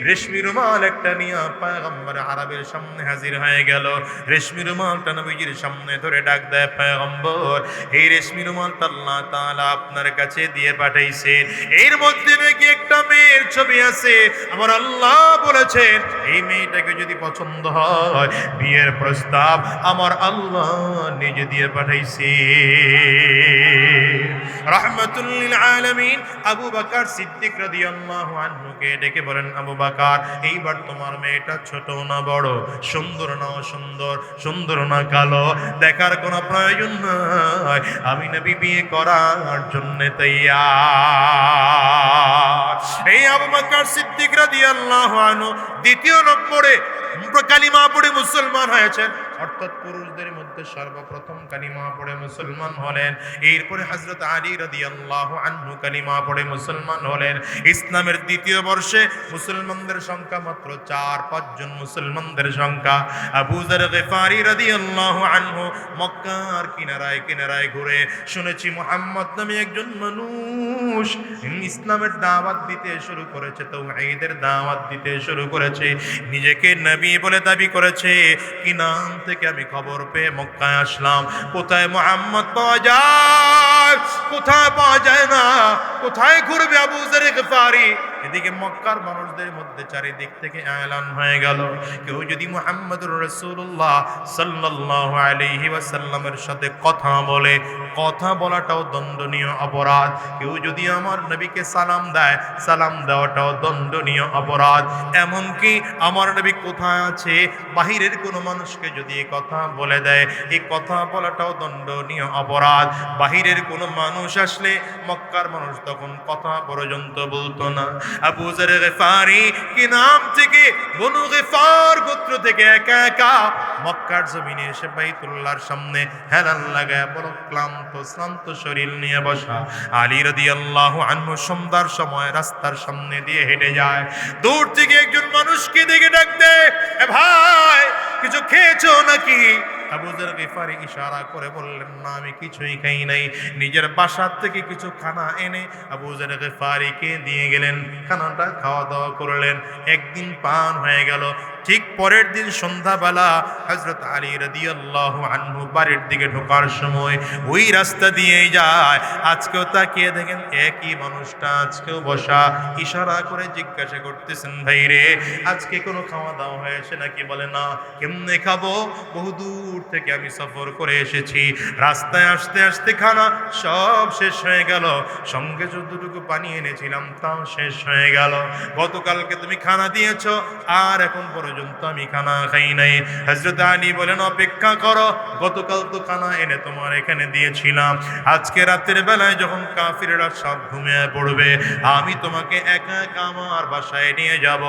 রেশমি রুমাল একটা নিয়ে পয়গম্বর আরবের সামনে হাজির হয়ে গেল। রেশমি রুমালটা নবীজির সামনে ধরে ডাক দেয়, পয়গম্বর এই রেশমি রুমালটা আল্লাহ তাআলা আপনার কাছে দিয়ে পাঠাইছেন, এর মধ্যে নাকি একটা মেয়ের ছবি আছে। আমার আল্লাহ বলেছেন এই মেয়েটাকে যদি পছন্দ হয় বিয়ের প্রস্তাব আমার আল্লাহ নিজে দিয়ে পাঠাইছে। রাহমাতুল লিল আলামিন আবু বকর সিদ্দিক রাদিয়াল্লাহু আনহুকে ডেকে বলেন, আবু বকর এইবার তোমার মেয়েটা ছোট না বড়, সুন্দর না অসুন্দর, সুন্দর না কালো, দেখার কোনো প্রয়োজন নাই, আমি নবী বিয়ে করার জন্য তৈয়ার। এই আবু বকর সিদ্দিক রাদিয়াল্লাহু আনহু দ্বিতীয় নম্বরে কালিমা পড়ে মুসলমান হয়েছেন, অর্থাৎ পুরুষদের মধ্যে সর্বপ্রথম কালিমা পড়ে মুসলমান হলেন। এরপরে হযরত আলী রাদিয়াল্লাহু আনহু কালিমা পড়ে মুসলমান হলেন। ইসলামের দ্বিতীয় বর্ষে মুসলমানদের সংখ্যা মাত্র 4-5 জন মুসলমানদের সংখ্যা। আবু যর গিফারি রাদিয়াল্লাহু আনহু মক্কার কিনারায় কিনারায় ঘুরে শুনেছি মুহাম্মদ নামে একজন মানুষ ইসলামের দাওয়াত দিতে শুরু করেছে, তাওহীদের দাওয়াত দিতে শুরু করেছে, নিজেকে নবী বলে দাবি করেছে। কি নাম থেকে আমি খবর পেয়ে মক্কায় আসলাম, কোথায় মুহাম্মদ পাওয়া যায়, কোথায় পাওয়া যায় না, কোথায় ঘুরবে আবু যর গিফারি। এদিকে মক্কার মানুষদের মধ্যে চারিদিক থেকে এলান হয়ে গেল, কেউ যদি মুহাম্মদুর রাসূলুল্লাহ সাল্লাল্লাহু আলাইহি ওয়াসাল্লামের সাথে কথা বলে, কথা বলাটাও দণ্ডনীয় অপরাধ। কেউ যদি আমার নবীকে সালাম দেয়, সালাম দেওয়াটাও দণ্ডনীয় অপরাধ। এমনকি আমার নবী কোথায় আছে বাহিরের কোনো মানুষকে যদি এই কথা বলে দেয়, এই কথা বলাটাও দণ্ডনীয় অপরাধ। বাহিরের কোনো মানুষ আসলে মক্কার মানুষ তখন কথা পর্যন্ত বলতো না। আবু যর গিফারি কি নাম থেকে বনু গিফার গোত্র থেকে একা একা মক্কার জমিনে এসে বাইতুল্লাহর সামনে হেলান লাগায় বড় ক্লান্ত শ্রান্ত শরীর নিয়ে বসা। আলী রাদিয়াল্লাহু আনহু সন্ধ্যার সময় রাস্তার সামনে দিয়ে হেঁটে যায়, দূর থেকে একজন মানুষকে দেখে ডাক দেয়, এ ভাই কিছু খেয়েছো নাকি? আবু যর গিফারি ইশারা করে বললেন, না আমি কিছুই খাই নাই। নিজের বাসার থেকে কিছু খানা এনে আবু যর গিফারিকে দিয়ে গেলেন, খানাটা খাওয়া দাওয়া করলেন। একদিন পার হয়ে গেল। ঠিক পরের দিন সন্ধ্যাবেলা হযরত আলী রাদিয়াল্লাহু আনহু বাড়ির দিকে ঢোকার সময় ওই রাস্তা দিয়েই যায়। আজকেও তাকিয়ে দেখেন একই মানুষটা আজকেও বসা, ইশারা করে জিজ্ঞাসা করতেছেন, ভাই রে আজকে কোনো খাওয়া দাওয়া হয়েছে নাকি? বলে না। কেমনে খাবো, বহুদূর থেকে আমি সফর করে এসেছি, রাস্তায় আসতে আসতে খানা সব শেষ হয়ে গেল, সঙ্গে যতটুকু পানি এনেছিলাম তাও শেষ হয়ে গেল। গতকালকে তুমি খানা দিয়েছো আর এখন পর্যন্ত আমি খানা খাই নাই। হযরত আলী বলেন, অপেক্ষা করো, গতকাল তো খানা এনে তোমার এখানে দিয়েছিলাম, আজকে রাতের বেলায় যখন কাফিররা সব ঘুমিয়ে পড়বে আমি তোমাকে একা একা আমার বাসায় নিয়ে যাব।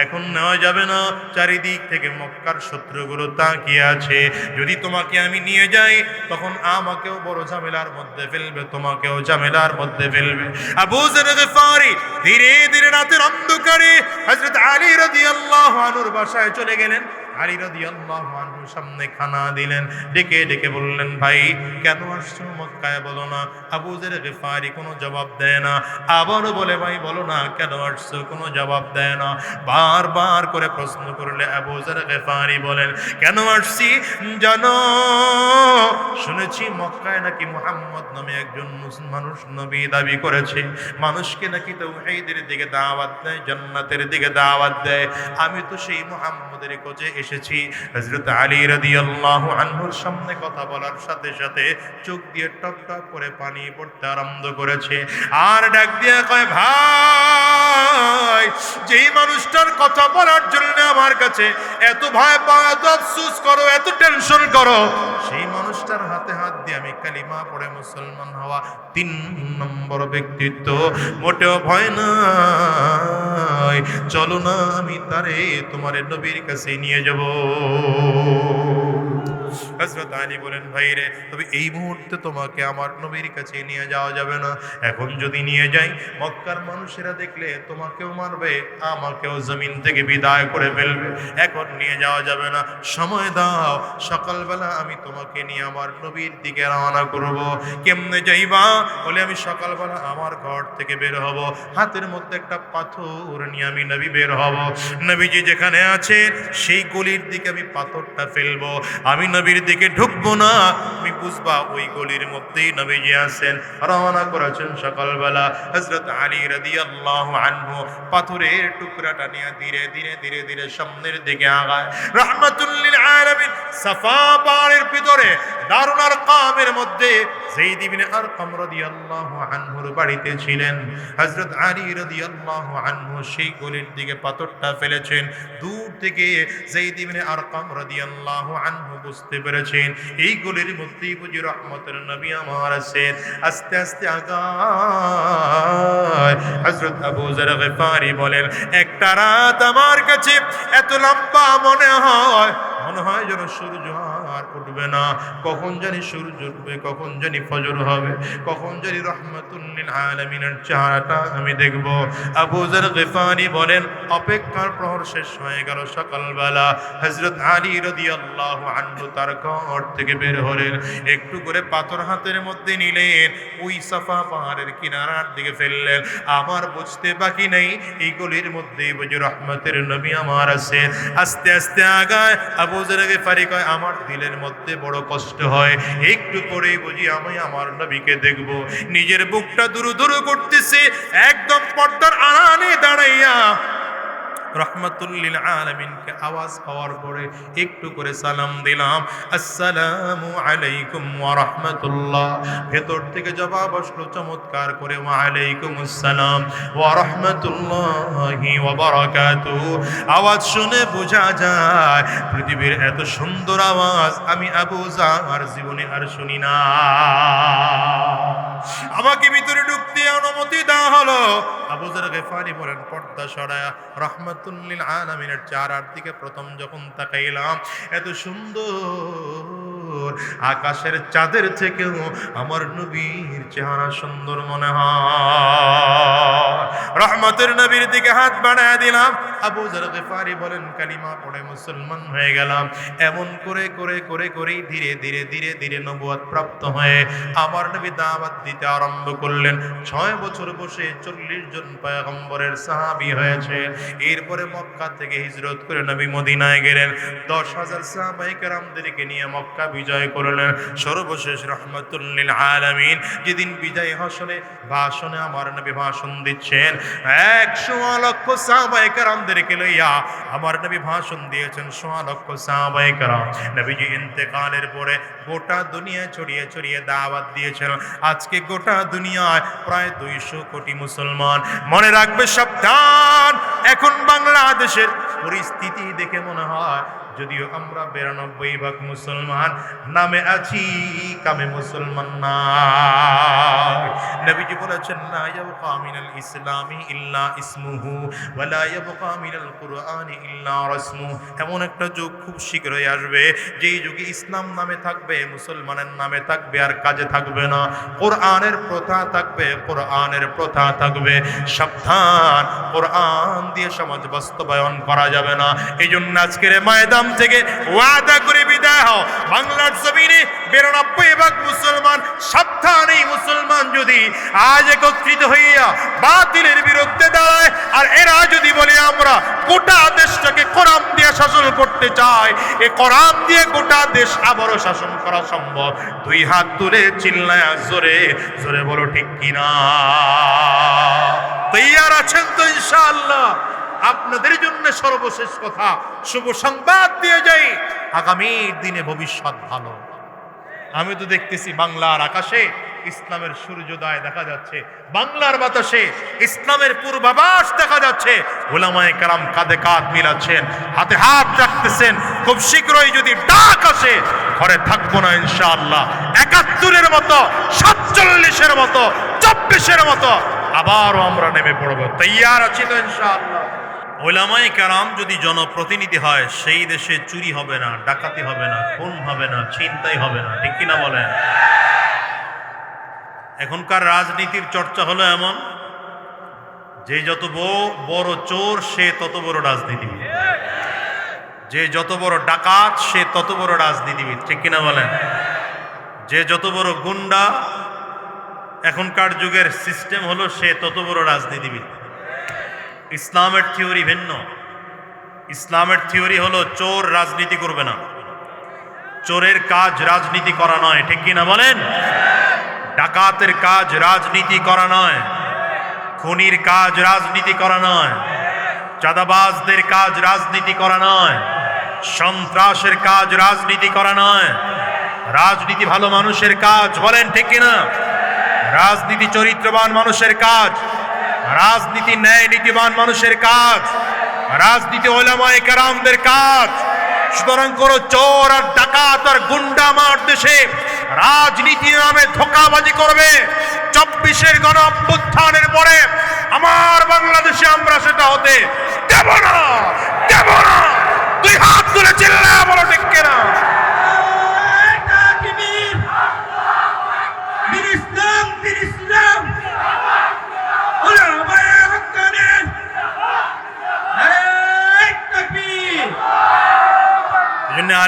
এখন নেওয়া যাবে না, চারিদিক থেকে মক্কার শত্রুগুলো তাকিয়ে আছে, যদি তোমাকে আমি নিয়ে যাই তখন আমাকেও বড় ঝামেলার মধ্যে ফেলবে, তোমাকেও ঝামেলার মধ্যে ফেলবে। আবু যর গিফারি ধীরে ধীরে রাতের অন্ধকারে হযরত আলী রাদিয়াল্লাহু আনহুর বাসায় চলে গেলেন। আলী রাদিয়াল্লাহু আনহু সামনে খানা দিলেন, ডেকে ডেকে বললেন, ভাই কেন আসছো মক্কায় বলো না? আবু যর গিফারি কোনো জবাব দেয় না। আবারও বলে, ভাই বলো না কেন আসছো? কোনো জবাব দেয় না। বারবার করে প্রশ্ন করলে আবু যর গিফারি বলেন, কেন আসছি জানো? শুনেছি মক্কায় নাকি মুহাম্মদ নামে একজন মানুষ নবী দাবি করেছে, মানুষকে নাকি তাওহীদের দিকে দাওয়াত দেয়, জান্নাতের দিকে দাওয়াত দেয়। আমি তো সেই মুহাম্মদের খোঁজে এসেছি। হযরত আলী রাদিয়াল্লাহু আনহুর সামনে কথা বলার সাথে সাথে চোখ দিয়ে টপ টপ করে পানি পড়তে আরম্ভ করেছে, আর ডাক দিয়ে কয়, ভাই যেই মানুষটার কথা বলার জন্য আমার কাছে এত ভয় পাও, এত আফসোস করো, এত টেনশন করো, সেই মানুষটার হাতে হাত দিয়ে আমি কালিমা পড়ে মুসলমান হওয়া 3 নম্বর ব্যক্তিত্ব। মোটেও ভয় নাই, চলো না আমি তারে তোমার নবীর কাছে নিয়ে যাব। হযরত আলী বলেন, ভাই রে, তবে এই মুহূর্তে তোমাকে আমার নবীর কাছে নিয়ে যাওয়া যাবে না। এখন যদি নিয়ে যাই, মক্কার মানুষেরা দেখলে তোমাকেও মারবে, আমাকেও জমিন থেকে বিদায় করে ফেলবে। এখন নিয়ে যাওয়া যাবে না, সময় দাও, সকালবেলা আমি তোমাকে নিয়ে আমার নবীর দিকে রওনা করব। কেমনে যাইবা? বলে আমি সকালবেলা আমার ঘর থেকে বের হব, হাতের মধ্যে একটা পাথর নিয়ে আমি নবী বের হব। নবীজি যেখানে আছেন সেই গলির দিকে আমি পাথরটা ফেলবো। আমি নবীর দিকে ঢুকবো না, তুমি বুঝবা ওই গলির মধ্যেই নবীজি আছেন। রওনা করেছেন সকালবেলা। হযরত আলী রাদিয়াল্লাহু আনহু পাথরের টুকরাটা নিয়ে ধীরে ধীরে ধীরে ধীরে সামনের দিকে আগায়। রাহমাতুল লিল আলামিন সাফা পাহাড়ের ভিতরে দারুল আরকামের মধ্যে যায়েদ ইবনে আরকাম রাদিয়াল্লাহু আনহুর বাড়িতে ছিলেন। হযরত আলী রাদিয়াল্লাহু আনহু সেই গলির দিকে পাথরটা ফেলেছেন। দূর থেকে যায়েদ ইবনে আরকাম রাদিয়াল্লাহু আনহু বুঝতে পেরেছেন এই গলির মধ্যেই বুঝি রহমতের নবী আমার আছেন। আস্তে আস্তে আগায়। হযরত আবু যর গফারি বলেন, একটা রাত আমার কাছে এত লম্বা মনে হয় যেন সূর্য আর উঠবে না। কখন জানি সূর্য উঠবে, কখন জানি ফজর হবে, কখন জানি রাহমাতুল লিল আলামিনের চেহারাটা আমি দেখব। আবু যর গফারি বলেন, অপেক্ষার প্রহর শেষ হয়ে গেল। সকালবেলা হযরত আলী রাদিয়াল্লাহু আনহু তার ঘর থেকে বের হলেন। একটু করে পাথর হাতের মধ্যে নিলেন, ওই সাফা পাহাড়ের কিনারার দিকে ফেললেন। আমার বুঝতে বাকি নেই এই গলির মধ্যেই বুঝি রহমতের নবী আমার আছেন। আস্তে আস্তে আগায়। আবু যর গফারি কয়, আমার দিলের মধ্যে বড় কষ্ট হয়, একটু পরেই বুঝি আমি আমার নবীকে দেখব। নিজের বুকটা দুরু দুরু করতেছে, একদম পর্দার আড়ালে দাঁড়াইয়া রহমাতুল লিল আলামিনকে আওয়াজ পাওয়ার পরে একটু করে সালাম দিলাম, আসসালামু আলাইকুম ওয়া রাহমাতুল্লাহ। ভেতর থেকে জবাব আসলো চমৎকার করে, ওয়া আলাইকুম আসসালাম ওয়া রাহমাতুল্লাহি ওয়া বারাকাতুহু। আওয়াজ শুনে বোঝা যায় পৃথিবীর এত সুন্দর আওয়াজ আমি আবু যর জীবনে আর শুনি না। আমাকে ভিতরে ঢুকতে অনুমতি দেওয়া হলো। আবু যর গফারি বলেন, পর্দা সরায়া রহমাতুল লিল আলামিনের চেহারার দিকে প্রথম যখন তাকাইলাম, এত সুন্দর আকাশের চাঁদের থেকেও আমার নবীর চেহারা সুন্দর মনে হয়। রহমতের নবীর দিকে হাত বাড়ায় দিলাম। আবু যর গফারি বলেন, কালিমা পড়ে মুসলমান হয়ে গেলাম। এমন করে করে করে করেই ধীরে ধীরে ধীরে ধীরে নবুয়ত প্রাপ্ত হয়ে আমার নবী দাওয়াত দিতে আরম্ভ করলেন। 6 বছর বসে 40 জন পয়গম্বরের সাহাবী হয়েছে। এরপরে মক্কা থেকে হিজরত করে নবী মদিনায় গেলেন। 10,000 সাহাবায়ে কেরামদেরকে নিয়ে মক্কা বিজয় করলেন। সর্বশেষ রহমাতুল লিল আলামিন যেদিন বিজয় ভাষণে আমার নবী ভাষণ দিচ্ছেন, 100 লক্ষ সাহাবায়ে কেরামদেরকে লইয়া আমার নবী ভাষণ দিয়েছেন। 100 লক্ষ সাহাবায়ে কেরাম নবীজি ইন্তেকালের পরে গোটা দুনিয়া ছড়িয়ে ছড়িয়ে দাওয়াত দিয়েছেন। আজকে গোটা দুনিয়ায় প্রায় 200 কোটি মুসলমান। মনে রাখবে, সাবধান, এখন বাংলাদেশের পরিস্থিতি দেখে মনে হয় যদিও আমরা 92% মুসলমান, নামে আছি, কামে মুসলমান না। নবীজি বলেছেন, লা ইয়াবকা মিনাল ইসলামি ইল্লা ইসমুহু ওয়া লা ইয়াবকা মিনাল কুরআনি ইল্লা রাসমুহু। এমন একটা যুগ খুব শীঘ্রই আসবে যেই যুগে ইসলাম নামে থাকবে, মুসলমানের নামে থাকবে, আর কাজে থাকবে না। কোরআনের প্রথা থাকবে, কোরআনের প্রথা থাকবে। সাবধান, কোরআন দিয়ে সমাজ বাস্তবায়ন করা যাবে না। এই জন্য আজকের ময়দান থেকে ওয়াদা করে বিদায় হও, বাংলার জমিনে 92% মুসলমান। সাবধান, এই মুসলমান যদি আজ একত্রিত হইয়া বাতিলের বিরুদ্ধে দাঁড়ায়, আর এরা যদি বলে আমরা গোটা দেশটাকে কোরআন দিয়ে শাসন করতে চাই, এই কোরআন দিয়ে গোটা দেশ আবারও শাসন করা সম্ভব। 2 হাত তুলে চিল্লায় জোরে জোরে বলো ঠিক কিনা? তৈয়ার আছেন তো ইনশাআল্লাহ? আপনাদের জন্য সর্বশেষ কথা, শুভ সংবাদ দিয়ে যাই, আগামীর দিনে ভবিষ্যৎ ভালো। আমি তো দেখতেছি বাংলার আকাশে ইসলামের সূর্যোদয় দেখা যাচ্ছে, বাংলার বাতাসে ইসলামের পূর্বাভাস দেখা যাচ্ছে। উলামায়ে কেরাম কাঁধে কাঁধ মিলাচ্ছেন, হাতে হাত রাখতেছেন। খুব শীঘ্রই যদি ডাক আসে, ঘরে থাকবো না ইনশাআল্লাহ। ৭১-এর মতো, ৪৭-এর মতো, ২৪-এর মতো আবারও আমরা নেমে পড়বো। তৈয়ার আছি তো ইনশাআল্লাহ। উলামায়ে কেরাম যদি জনপ্রতিনিধি হয়, সেই দেশে চুরি হবে না, ডাকাতি হবে না, খুন হবে না, ছিনতাই হবে না, ঠিক কিনা বলেন? এখনকার রাজনীতির চর্চা হলো এমন, যে যত বড় চোর সে তত বড় রাজনীতিবিদ, যে যত বড় ডাকাত সে তত বড় রাজনীতিবিদ, ঠিক কিনা বলেন? যে যত বড় গুন্ডা, এখনকার যুগের সিস্টেম হলো সে তত বড় রাজনীতিবিদ। ইসলামের থিওরি ভিন্ন। ইসলামের থিওরি হলো চোর রাজনীতি করবে না, চোরের কাজ রাজনীতি করা নয়, ঠিক কিনা বলেন? ডাকাতের কাজ রাজনীতি করা নয়, খুনির কাজ রাজনীতি করা নয়, চাঁদাবাজদের কাজ রাজনীতি করা নয়, সন্ত্রাসের কাজ রাজনীতি করা নয়। রাজনীতি ভালো মানুষের কাজ, বলেন ঠিক কিনা? রাজনীতি চরিত্রবান মানুষের কাজ, রাজনীতি ন্যায় নীতিবান মানুষের কাজ, রাজনীতি উলামায়ে কেরামদের কাজ। সুতরাং কোন চোর আর ডাকাত আর গুন্ডা আমার দেশে রাজনীতি নামে ধোঁকাবাজি করবে, ২৪-এর গণ অভ্যুত্থানের পরে আমার বাংলাদেশে আমরা সেটা হতে দেব না, দেব না। দুই হাত তুলে চিল্লায়া বলো ঠিক কিনা?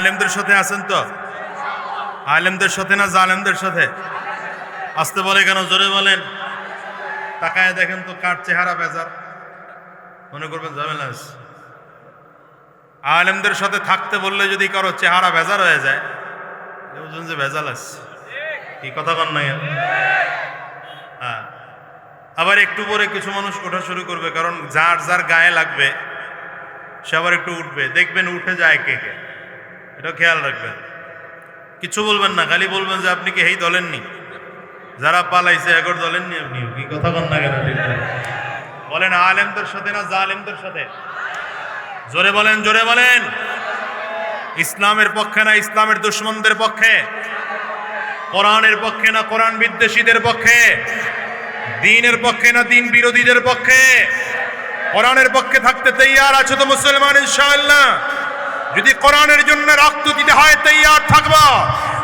আলেমদের সাথে আছেন তো? আলেমদের সাথে না জালেমদের সাথে? আসতে বলে কেন? জোরে বলেন। তাকায় দেখেন তো কার চেহারা বেজার, মনে করবেন ঝামেলা আছে। আলেমদের সাথে থাকতে বললে যদি কারো চেহারা বেজার হয়ে যায়, বুঝুন যে ভেজাল আছে। কি কথা কন না? হ্যাঁ, আবার একটু পরে কিছু মানুষ ওঠা শুরু করবে, কারণ যার যার গায়ে লাগবে সে আবার একটু উঠবে, দেখবেন উঠে যায় কে কে, এটা খেয়াল রাখবেন। কিছু বলবেন না, খালি বলবেন যে আপনি কি এই দলেননি, যারা পালাইছে একর দলেননি আপনি। কি কথা কন না কেন? ঠিক বলেন, আলেমদের সাথে না জালেমদের সাথে? জোরে বলেন, জোরে বলেন। ইসলামের পক্ষে না ইসলামের দুশমনদের পক্ষে? কোরআনের পক্ষে না কোরআন বিদ্বেষীদের পক্ষে? দ্বীনের পক্ষে না দ্বীন বিরোধীদের পক্ষে? কোরআনের পক্ষে থাকতে তৈয়ার আছে তো মুসলমান ইনশাআল্লাহ? যদি কোরআনের জন্য রক্ত দিতে হয় তৈয়ার থাকবো,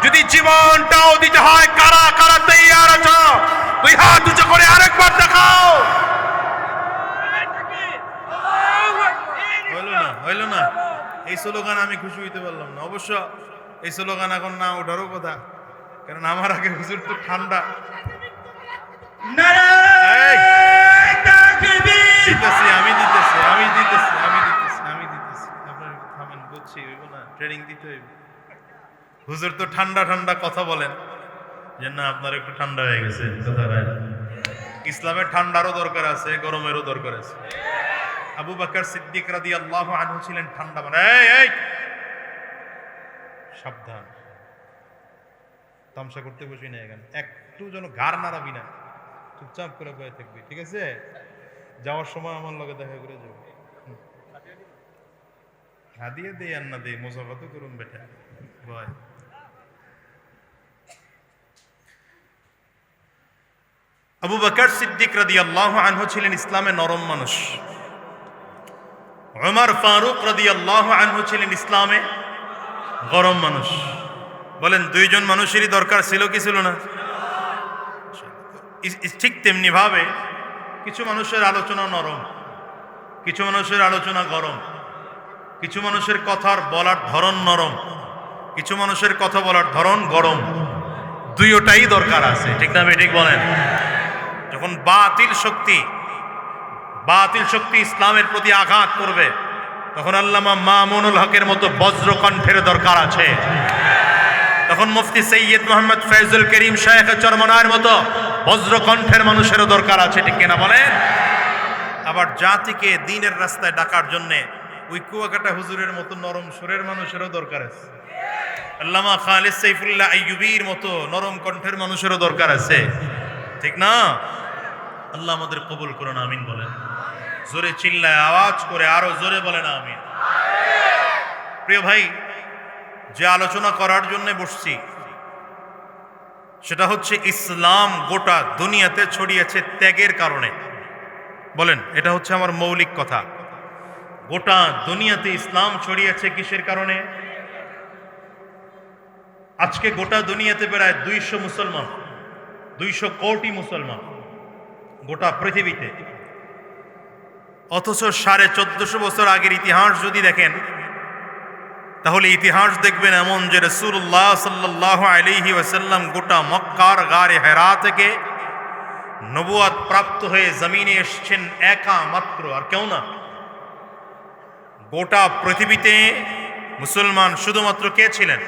যদি জীবনটাও দিতে হয়, কারা কারা তৈয়ার আছো? দুই হাত উঁচু করে আরেকবার দেখাও। হইল না? এই স্লোগান আমি খুশি হইতে পারলাম না। অবশ্য এই স্লোগান এখন না ওঠারও কথা, কারণ আমার আগে হুজুর তো ঠান্ডা। হুজুর তো ঠান্ডা ঠান্ডা কথা বলেন, যে না আপনার একটু ঠান্ডা হয়ে গেছে। ইসলামের ঠান্ডারও দরকার আছে, গরমেরও দরকার আছে। আবু বকর সিদ্দিক রাদিয়াল্লাহু আনহু ছিলেন ঠান্ডা মানে। এই সাবধান, তামসা করতে বসি না এখানে, একটু যেন ঘাড় নাড়াবি না, চুপচাপ করে বয়ে থাকবি, ঠিক আছে? যাওয়ার সময় আমার লগে দেখা করে যাবো। হাদিয়ে দেই আর না দেই, মুসাফা তো করুন বেটা ভয়। আবু বকর সিদ্দিক রাদিয়াল্লাহু আনহু ছিলেন ইসলামে নরম মানুষ। উমর ফারুক রাদিয়াল্লাহু আনহু ছিলেন ইসলামে গরম মানুষ। বলেন, দুইজন মানুষেরই দরকার ছিল কি ছিল না? ঠিক তেমনি ভাবে কিছু মানুষের আলোচনা নরম, কিছু মানুষের আলোচনা গরম, কিছু মানুষের কথার বলার ধরন নরম, কিছু মানুষের কথা বলার ধরন গরম। দুইটাই দরকার আছে, ঠিক না? ঠিক বলেন। যখন বাতিল শক্তি ইসলামের প্রতি আঘাত করবে, তখন আল্লামা মামুনুল হকের মতো বজ্রকণ্ঠের দরকার আছে। তখন মুফতি সৈয়দ মোহাম্মদ ফয়জুল করিম শায়েখ চরমনার মতো বজ্রকণ্ঠের মানুষেরও দরকার আছে, ঠিক কিনা বলেন? আবার জাতিকে দ্বীনের রাস্তায় ডাকার জন্য ওই কুয়াকাটা হুজুরের মতো নরম সুরের মানুষেরও দরকার আছে। আল্লামা খালিদ সাইফুল্লাহ আইয়ুবীর মতো নরম কণ্ঠের মানুষেরও দরকার আছে, ঠিক না? আল্লাহ আমাদের কবুল করুন, আমিন বলেন। জোরে চিল্লায় আওয়াজ করে আরো জোরে বলেন আমিন। প্রিয় ভাই, যে আলোচনা করার জন্য বসছি সেটা হচ্ছে ইসলাম গোটা দুনিয়াতে ছড়িয়েছে ত্যাগের কারণে। বলেন, এটা হচ্ছে আমার মৌলিক কথা। গোটা দুনিয়াতে ইসলাম ছড়িয়েছে কিসের কারণে? আজকে গোটা দুনিয়াতে প্রায় 200 মুসলমান, 200 কোটি মুসলমান গোটা পৃথিবীতে। অথচ 1450 বছর আগের ইতিহাস যদি দেখেন তাহলে ইতিহাস দেখবেন এমন যে রাসূলুল্লাহ সাল্লাল্লাহু আলাইহি ওয়াসাল্লাম গোটা মক্কার গারে হেরা থেকে নবুয়ত প্রাপ্ত হয়ে জমিনে এসেছেন একা মাত্র, আর কেউ না। গোটা পৃথিবীতে মুসলমান শুধুমাত্র কে ছিলেন?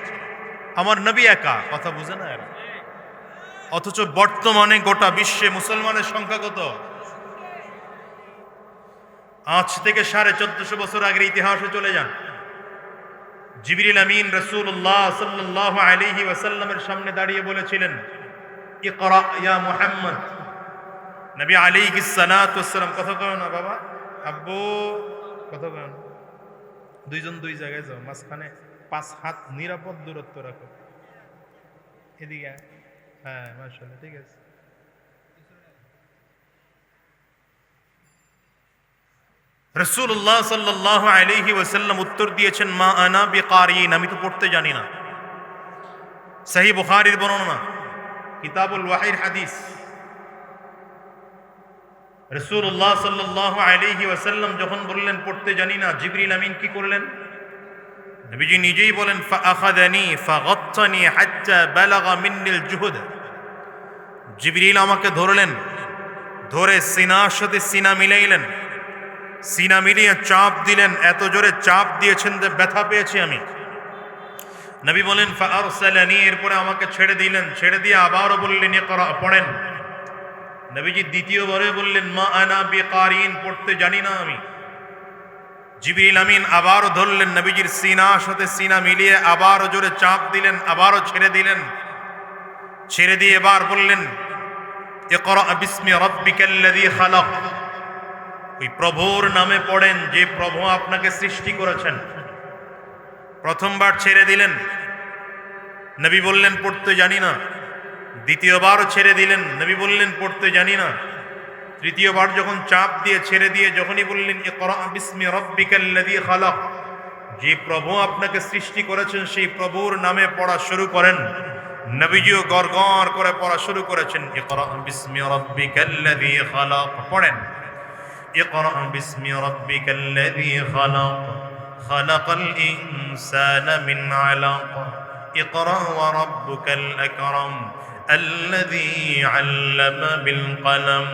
আমার নবী একা। কথা বুঝে না এরা? অথচ বর্তমানে গোটা বিশ্বে মুসলমানের সংখ্যা কত? আজ থেকে 1450 বছর আগের ইতিহাসে চলে যান। জিবরিল আমিন রাসূলুল্লাহ সাল্লাল্লাহু আলাইহি ওয়াসাল্লামের সামনে দাঁড়িয়ে বলেছিলেন, ইকরা ইয়া মুহাম্মদ। নবী আলাইহিস সালাতু ওয়াসসালাম, কথা কয় না বাবা, আব্বু কথা কয় না, দুইজন দুই জায়গায় যাও, মাঝখানে 5 হাত নিরাপদ দূরত্ব রাখো। এদিকে, হ্যাঁ মাশাআল্লাহ, ঠিক আছে। রাসূলুল্লাহ সাল্লাল্লাহু আলাইহি ওয়াসাল্লাম উত্তর দিয়েছেন, মা আনা বিকারিন, আমি তো পড়তে জানি না। সহিহ বুখারীর বর্ণনা, কিতাবুল ওয়াহির হাদিস। রাসূলুল্লাহ সাল্লাল্লাহু আলাইহি ওয়াসাল্লাম যখন বললেন পড়তে জানি না, জিবরিল আমিন কি করলেন? নবীজি নিজেই বলেন, ফাআখাযানি ফাগাত্তানি হাত্তা বালাগা মিন্নিল জুহুদ। জিবরিল আমাকে ধরলেন, ধরে সিনার সাথে সিনা মিলাইলেন, সিনা মিলিয়ে চাপ দিলেন, এত জোরে চাপ দিয়েছেন যে ব্যথা পেয়েছি আমি। নবী বলেন, ফাআরসালানি, এরপরে আমাকে ছেড়ে দিলেন, ছেড়ে দিয়ে আবারও বললেন, ইকরা, পড়েন। নবীজি দ্বিতীয়বারে বললেন, মা আনা বিকারিন, পড়তে জানি না আমি। জিবরিল আমিন আবারও ধরলেন, নবীজির সিনার সাথে সিনা মিলিয়ে আবারও জোরে চাপ দিলেন, আবারও ছেড়ে দিলেন, ছেড়ে দিয়ে এবার বললেন, ইকরা বিসমি রাব্বিকাল্লাযী খালাক। ওই প্রভুর নামে পড়েন যে প্রভু আপনাকে সৃষ্টি করেছেন। প্রথমবার ছেড়ে দিলেন, নবী বললেন পড়তে জানি না। দ্বিতীয়বারও ছেড়ে দিলেন, নবী বললেন পড়তে জানি না। তৃতীয়বার যখন চাপ দিয়ে ছেড়ে দিয়ে যখনই বললেন, ইকরা বিসমি রাব্বিকাল্লাযী খালাক, যে প্রভু আপনাকে সৃষ্টি করেছেন সেই প্রভুর নামে পড়া শুরু করেন। নবীজিও গড়গড় করে পড়া শুরু করেছেন, ইকরা বিসমি রাব্বিকাল্লাযী খালাক, পড়েন। ইকরা বিসমি রাব্বিকাল্লাযী খালাক, খালাকাল ইনসানা মিন আলাক, ইকরা ওয়া রাব্বুকাল আকরাম, আল্লাযী আল্লামা বিল কলম,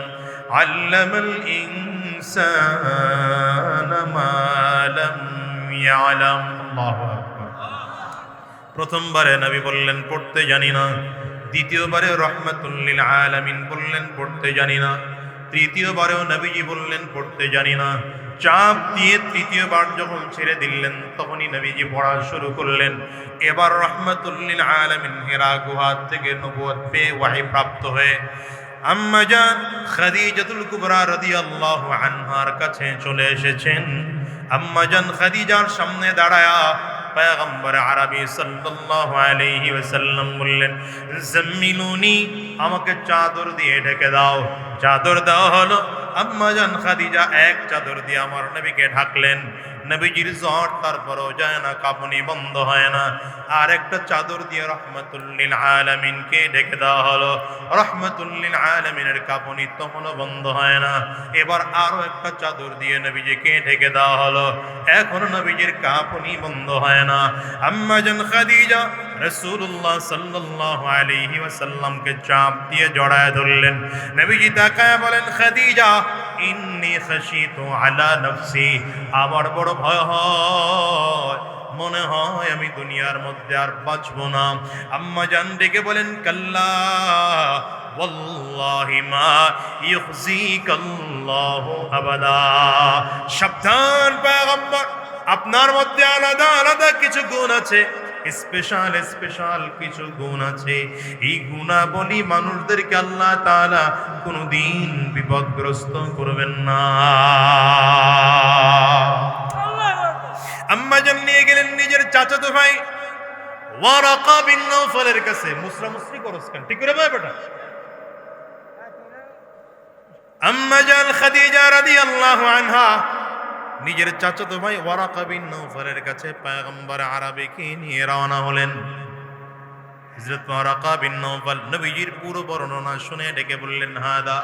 আল্লামাল ইনসানা মা লাম ইয়ালাম। আল্লাহু আকবার। প্রথমবারে নবী বললেন পড়তে জানি না। দ্বিতীয়বারে রাহমাতুল লিল আলামিন বললেন পড়তে জানি না। তৃতীয়বারেও নবীজি বললেন পড়তে জানি না। চাপ দিয়ে তৃতীয়বার যখন ছেড়ে দিলেন তখনই নবীজি পড়া শুরু করলেন। এবার রাহমাতুল লিল আলামিন হিরা গুহা থেকে নবুয়ত পেয়ে ওয়াহী প্রাপ্ত হয়ে আম্মা জান খাদিজাতুল কুবরা রাদিয়াল্লাহু আনহার কাছে চলে এসেছেন। আম্মা জান খাদিজার সামনে দাঁড়ায়া পয়গম্বর আরবি সাল্লাল্লাহু আলাইহি ওয়াসাল্লাম বললেন, জাম্মিলুনি, আমাকে চাদর দিয়ে ঢেকে দাও। চাদর দেওয়া হলো। আম্মা জান খাদিজা এক চাদর দিয়ে আমার নবীকে ঢাকলেন। নবীজির জ্বর তারপরও যায় না, কাঁপুনি বন্ধ হয় না। আর একটা চাদর দিয়ে রাহমাতুল লিল আলামিনকে ঢেকে দেওয়া হলো। রাহমাতুল লিল আলামিনের কাঁপুনি তখনও বন্ধ হয় না। এবার আরো একটা চাদর দিয়ে নবীজিকে ঢেকে দেওয়া হলো। এখনো নবীজির কাঁপুনি বন্ধ হয় না। আম্মা জান খাদিজা রাসূলুল্লাহ সাল্লাল্লাহু আলাইহি ওয়াসাল্লামকে চাপ দিয়ে জড়ায় ধরলেন। নবীজি তাকায় বলেন, খাদিজা, ইন্নী খাশিতু আলা নফসি, আমার বড় ভয় হয়, মনে হয় আমি দুনিয়ার মধ্যে আর বাঁচব না। আম্মা জান ডেকে বলেন, কাল্লা ওয়াল্লাহি মা ইউখজিকাল্লাহু আবাদা। সাবধান পয়গম্বর, আপনার মধ্যে আলাদা আলাদা কিছু গুণ আছে, স্পেশাল স্পেশাল কিছু গুণ আছে। এই গুণাবলী মানুষদেরকে আল্লাহ তাআলা কোনোদিন বিপদগ্রস্ত করবেন না। আম্মা জান নিয়ে গেলেন নিজের চাচাতো ভাই ওয়ারাকা বিন নওফলের কাছে। মুসরামুসরি করস কেন? ঠিক করে ভাই বেটা। আম্মা জান খাদিজা রাদিয়াল্লাহু আনহা নিজের চাচাতো ভাই ওয়ারাকা বিন নওফলের কাছে পয়গম্বর আরবিকে নিয়ে রওনা হলেন। হযরত ওয়ারাকা বিন নওফল নবীজির পুরো বর্ণনা শুনে ডেকে বললেন, হাদা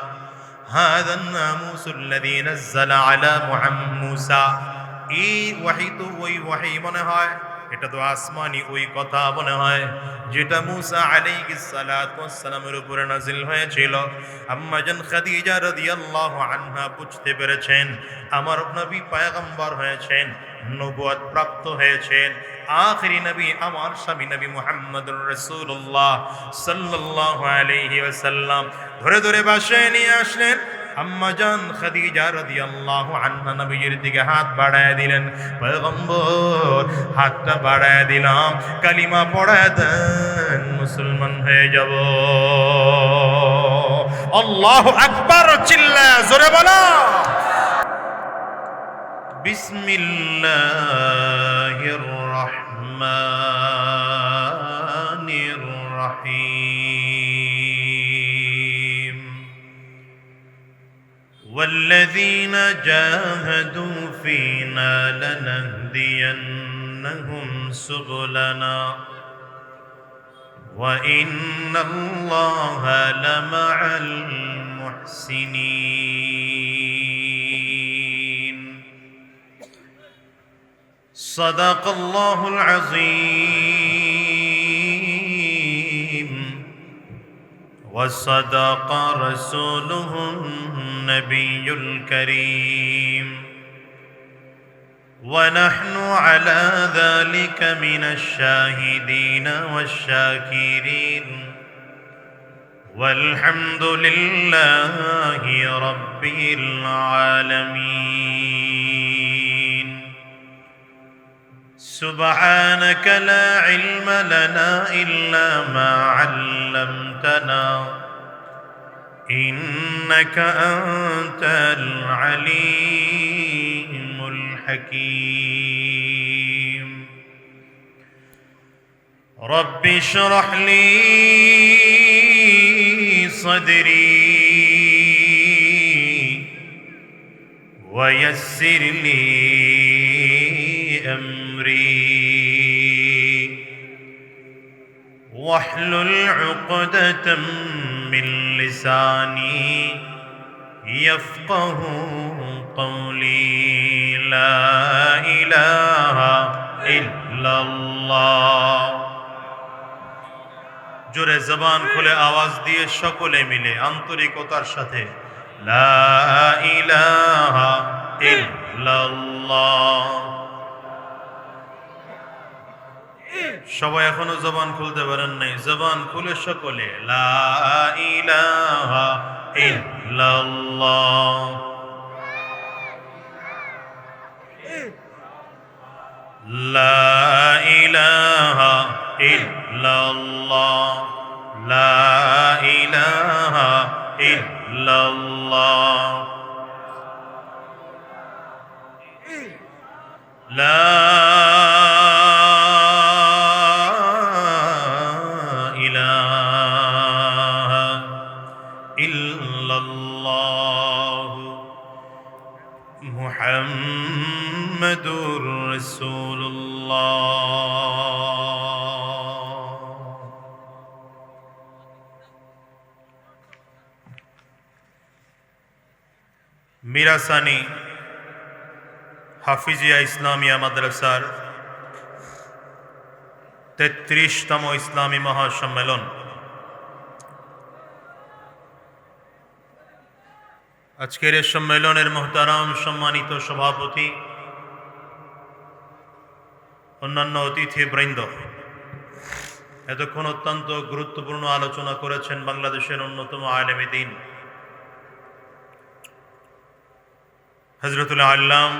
নামুসুল্লাযী নাযালা আলা মুসা। এই ওয়াহী তো ওই ওয়াহী মনে হয়, এটা তো আসমানি ওই কথা মনে হয় যেটা মুসা আলাইহিস সালাতু ওয়াস সালামের উপরে নাজিল হয়েছিল। আম্মা জান খাদিজা রাদিয়াল্লাহু আনহা বুঝতে পেরেছেন আমার নবী পয়গম্বর হয়েছেন, নবুয়ত প্রাপ্ত হয়েছেন, আখিরি নবী আমার স্বামী নবী মুহাম্মদুর রাসূলুল্লাহ সাল্লাল্লাহু আলাইহি ওয়াসাল্লাম। ধরে ধরে বাসায় নিয়ে আসলেন। আম্মা জান খাদিজা রাদিয়াল্লাহু আনহা নবীজির দিকে হাত বাড়ায় দিলেন। পয়গম্বর হাতটা বাড়ায় দিলাম, কালিমা পড়ায় দেন, মুসলমান হয়ে যাব। আল্লাহু আকবার, চিল্লায়া জোরে বলো। বিসমিল্লাহির রহমানির রহিম। والذين جاهدوا فينا لنهدينهم سبلنا وإن الله لمع المحسنين. صدق الله العظيم وصدق رسوله النبي الكريم ونحن على ذلك من الشاهدين والشاكرين والحمد لله رب العالمين. سبحانك لا علم لنا إلا ما علمتنا إنك أنت العليم الحكيم. رب اشرح لي صدري ويسر لي أمري واحلل عقدة من لساني يفقه قولي. لا إله إلا الله. জোরে জবান খুলে আওয়াজ দিয়ে সকলে মিলে আন্তরিকতার সাথে লা ইলাহা ইল্লাল্লাহ। সবাই এখনো জবান খুলতে পারেন নাই, জবান খুলে সকলে লা ইলাহা ইল্লাল্লাহ। লা ইলাহা ইল্লাল্লাহ, লা ইলাহা ইল্লাল্লাহ, লা ইলাহা ইল্লাল্লাহ মুহাম্মাদুর রাসূলুল্লাহ। মিরাসানি হাফিজিয়া ইসলামিয়া মাদ্রাসার ৩৩তম ইসলামী মহাসম্মেলন আজকের এই সম্মেলনের মোহতারাম সম্মানিত সভাপতি, অন্যান্য অতিথিবৃন্দ, এতক্ষণ অত্যন্ত গুরুত্বপূর্ণ আলোচনা করেছেন বাংলাদেশের অন্যতম আলেমে দ্বীন হযরতুল আল্লাম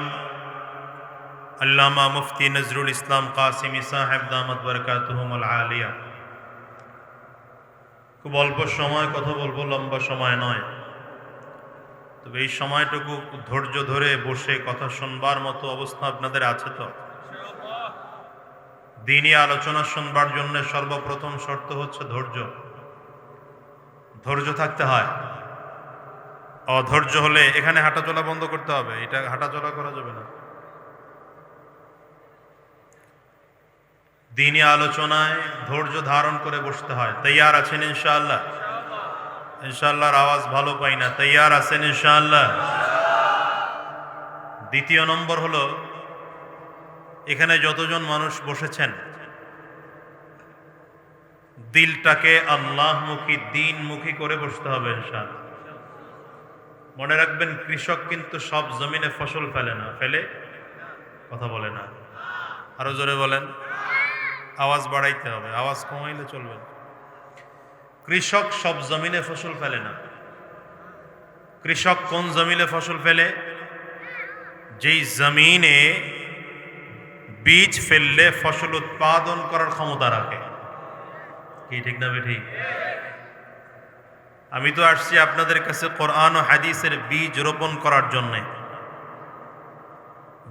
আল্লামা মুফতি নজরুল ইসলাম কাসিমি সাহেব দামাত বরকাতুহুমুল আলিয়া। খুব অল্প সময় কথা বলবো, লম্বা সময় নয়, তবে এই সময়টুকু ধৈর্য ধরে বসে কথা শুনবার মতো অবস্থা আপনাদের আছে তো? দ্বীনি আলোচনা শুনবার জন্য সর্বপ্রথম শর্ত হচ্ছে ধৈর্য। ধৈর্য থাকতে হয়। অধৈর্য হলে এখানে হাঁটাচলা বন্ধ করতে হবে, এটা হাঁটাচলা করা যাবে না। দ্বীনি আলোচনায় ধৈর্য ধারণ করে বসতে হয়। তৈয়ার আছেন ইনশাআল্লাহ? ইনশাআল্লাহর আওয়াজ ভালো পাই না। তৈয়ার আছেন ইনশাআল্লাহ? দ্বিতীয় নম্বর হলো, এখানে যতজন মানুষ বসেছেন দিলটাকে আল্লাহমুখী, দ্বীনমুখী করে বসতে হবে ইনশাআল্লাহ। মনে রাখবেন, কৃষক কিন্তু সব জমিনে ফসল ফেলে না। ফেলে? কথা বলে না। আরো জোরে বলেন। আওয়াজ বাড়াইতে হবে, আওয়াজ কমাইলে চলবে না। কৃষক সব জমিনে ফসল ফেলে না। কৃষক কোন জমিনে ফসল ফেলে? যেই জমিনে বীজ ফেললে ফসল উৎপাদন করার ক্ষমতা রাখে। কি ঠিক না বেঠিক? আমি তো আসছি আপনাদের কাছে কোরআন ও হাদিসের বীজ রোপণ করার জন্য।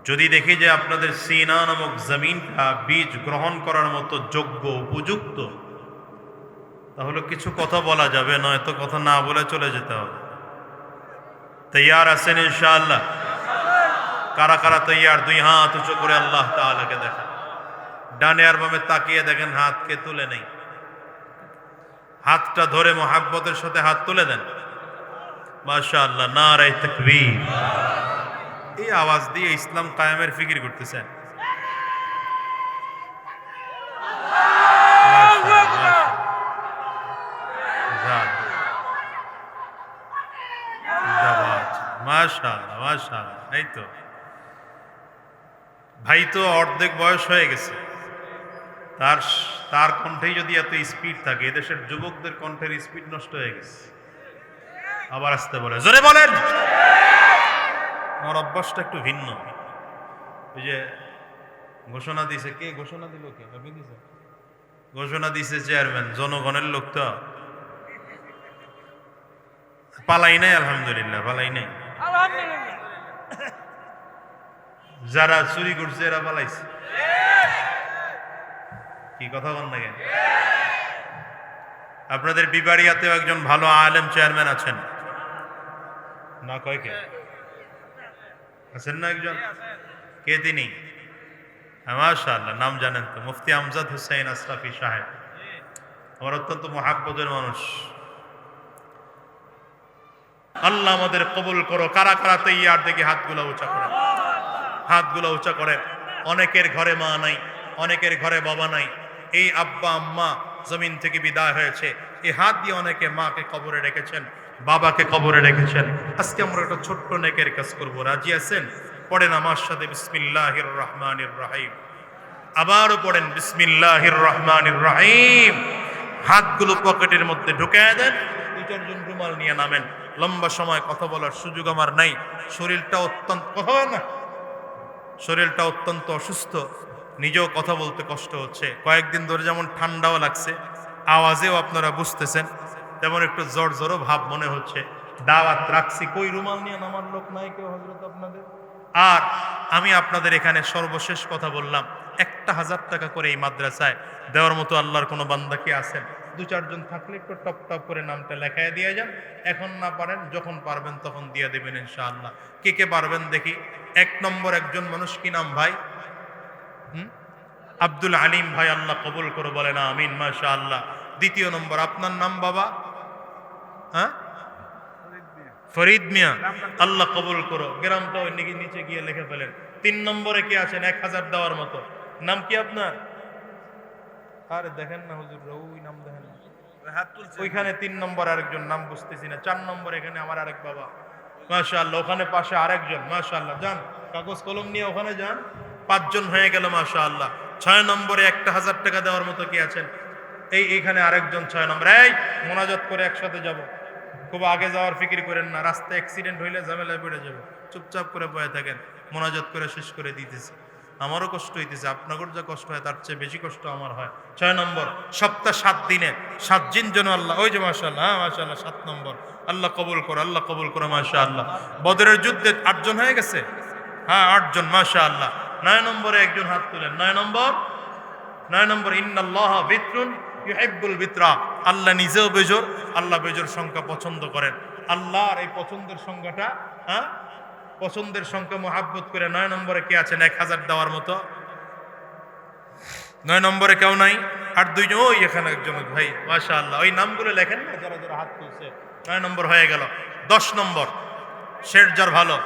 যদি দেখি যে আপনাদের সিনা নামক জমিনটা বীজ গ্রহণ করার মতো যোগ্য, উপযুক্ত, তাহলে কিছু কথা বলা যাবে, নয়তো কথা না বলে চলে যেতে হবে। তৈয়ার আছেন ইনশাআল্লাহ? কারা কারা তৈয়ার? দুই হাত উঁচু করে আল্লাহ তাআলাকে দেখেন। ডানে আর বামে তাকিয়ে দেখেন, হাতকে তুলে নেই। হাতটা ধরে মোহাব্বতের সাথে হাত তুলে দেন। মাশাআল্লাহ, নারায়ে তাকবীর। এই আওয়াজ দিয়ে ইসলাম কায়েমের ফিকির করতেছেন। মাশাআল্লাহ, মাশাআল্লাহ। এই তো ভাই, তো অর্ধেক বয়স হয়ে গেছে, তার কণ্ঠেই যদি এত স্পিড থাকে, এদেশের যুবকদের কণ্ঠের স্পিড নষ্ট হয়ে গেছে। আবার আসতে বলে, জোরে বলেন। আমার অভ্যাসটা একটু ভিন্ন। ওই যে ঘোষণা দিছে, কে ঘোষণা দিল? কে? আপনি দিছে? ঘোষণা দিছে চেয়ারম্যান, জনগণের লোক তো। পালাই নাই, আলহামদুলিল্লাহ, পালাই নাই। যারা চুরি করছে এরা পালাইছে। কি কথা বল না কেন? আপনাদের বিবাড়িয়াতেও একজন ভালো আলেম চেয়ারম্যান আছেন না? কয় কে আছেন না? একজন। কে তিনি? মাশাআল্লাহ, নাম জানেন তো? মুফতি আমজাদ হুসাইন আশরাফি সাহেব। আমার অত্যন্ত মহাব্বতের মানুষ। আল্লাহ আমাদের কবুল করো। কারা কারা তৈয়ার? দেখি হাতগুলো উঁচা করেন, হাতগুলো উঁচা করেন। অনেকের ঘরে মা নাই, অনেকের ঘরে বাবা নাই। এই আব্বা আম্মা জমিন থেকে বিদায় হয়েছে। এই হাত দিয়ে অনেকে মাকে কবরে রেখেছেন, বাবাকে কবরে রেখেছেন। আজকে আমরা একটা ছোট্ট নেকের কাজ করব। রাজি আছেন? পড়েন আমার সাথে, বিসমিল্লাহির রহমানির রহিম। আবারও পড়েন, বিসমিল্লাহির রহমানির রহিম। হাতগুলো পকেটের মধ্যে ঢুকিয়ে দেন। দুই চারজন রুমাল নিয়ে নামেন। লম্বা সময় কথা বলার সুযোগ আমার নাই। শরীরটা অত্যন্ত, কথা হয় না, শরীরটা অত্যন্ত অসুস্থ, নিজেও কথা বলতে কষ্ট হচ্ছে। কয়েকদিন ধরে যেমন ঠান্ডাও লাগছে, আওয়াজেও আপনারা বুঝতেছেন, তেমন একটু জ্বর জ্বরও ভাব মনে হচ্ছে। দাওয়াত রাখছি, কই রুমাল নিয়ে নামার লোক নাই কেউ হযরত আপনাদের? আর আমি আপনাদের এখানে সর্বশেষ কথা বললাম, 1000 টাকা করে এই মাদ্রাসায় দেওয়ার মতো আল্লাহর কোনো বান্দা কি আছেন? দু চারজন থাকলে একটু টপ টপ করে নামটা লেখায় দিয়ে যান। এখন না পারেন, যখন পারবেন তখন দিয়ে দেবেন ইনশাআল্লাহ। কে কে পারবেন দেখি? 1 নম্বর একজন মানুষ, কি নাম ভাই? আব্দুল আলিম ভাই, আল্লাহ কবুল করে, বলেন আমিন। মাশাআল্লাহ। দ্বিতীয় নম্বর আপনার নাম বাবা? হ্যাঁ, ফরিদ মিয়া, আল্লাহ কবুল করো। গ্রামটাও নিচে গিয়ে লিখে ফেলেন। 3 নম্বরে কে আছেন 1000 দেওয়ার মতো? নাম কি আপনার? আরে দেখেন না হুজুর, ওই নাম দেখেন না, ওইখানে 3 নম্বর আরেকজন, নাম বুঝতেছি না। 4 নম্বর এখানে আমার আরেক বাবা, মাশাআল্লাহ। ওখানে পাশে আরেকজন, মাশাআল্লাহ। যান, কাগজ কলম নিয়ে ওখানে যান। 5 জন হয়ে গেল, মাশাআল্লাহ। 6 নম্বরে 1000 টাকা দেওয়ার মতো কি আছেন? এইখানে আরেকজন 6 নম্বর। এই মোনাজাত করে একসাথে যাব। খুব আগে যাওয়ার ফিকির করেন না, রাস্তায় অ্যাক্সিডেন্ট হইলে ঝামেলায় পড়ে যাবে। চুপচাপ করে বয়ে থাকেন, মোনাজাত করে শেষ করে দিতেছি। আমারও কষ্ট হইতেছে, আপনাদের যা কষ্ট হয় তার চেয়ে বেশি কষ্ট আমার হয়। 6 নম্বর, সপ্তাহ 7 দিনে 7 দিন যেন আল্লাহ, ওই যে মাশাআল্লাহ, হ্যাঁ মাশাআল্লাহ, 7 নম্বর, আল্লাহ কবুল করো, আল্লাহ কবুল করো মাশাআল্লাহ। বদরের যুদ্ধে 8 জন হয়ে গেছে, হ্যাঁ 8 জন মাশাআল্লাহ। 9 নম্বরে একজন হাত তুলেন, 9 নম্বর, ইন্নাল্লাহা বিত্রুন ইউহিব্বুল বিত্রা, আল্লাহ নিজেও বেজোর, আল্লাহ বেজোর সংখ্যা পছন্দ করেন। আল্লাহর এই পছন্দের সংখ্যাটা, হ্যাঁ পছন্দের সংখ্যা মোহাব্বত করে 9 নম্বরে কে আছেন 1000 দেওয়ার মতো? 9 নম্বরে কেউ নাই? আর দুইজন, ওই এখানে একজন ভাই মাশাআল্লাহ, ওই নামগুলো লেখেন না যারা যারা হাত তুলছে। 9 নম্বর হয়ে গেল। 10 নম্বর, শের যার ভালো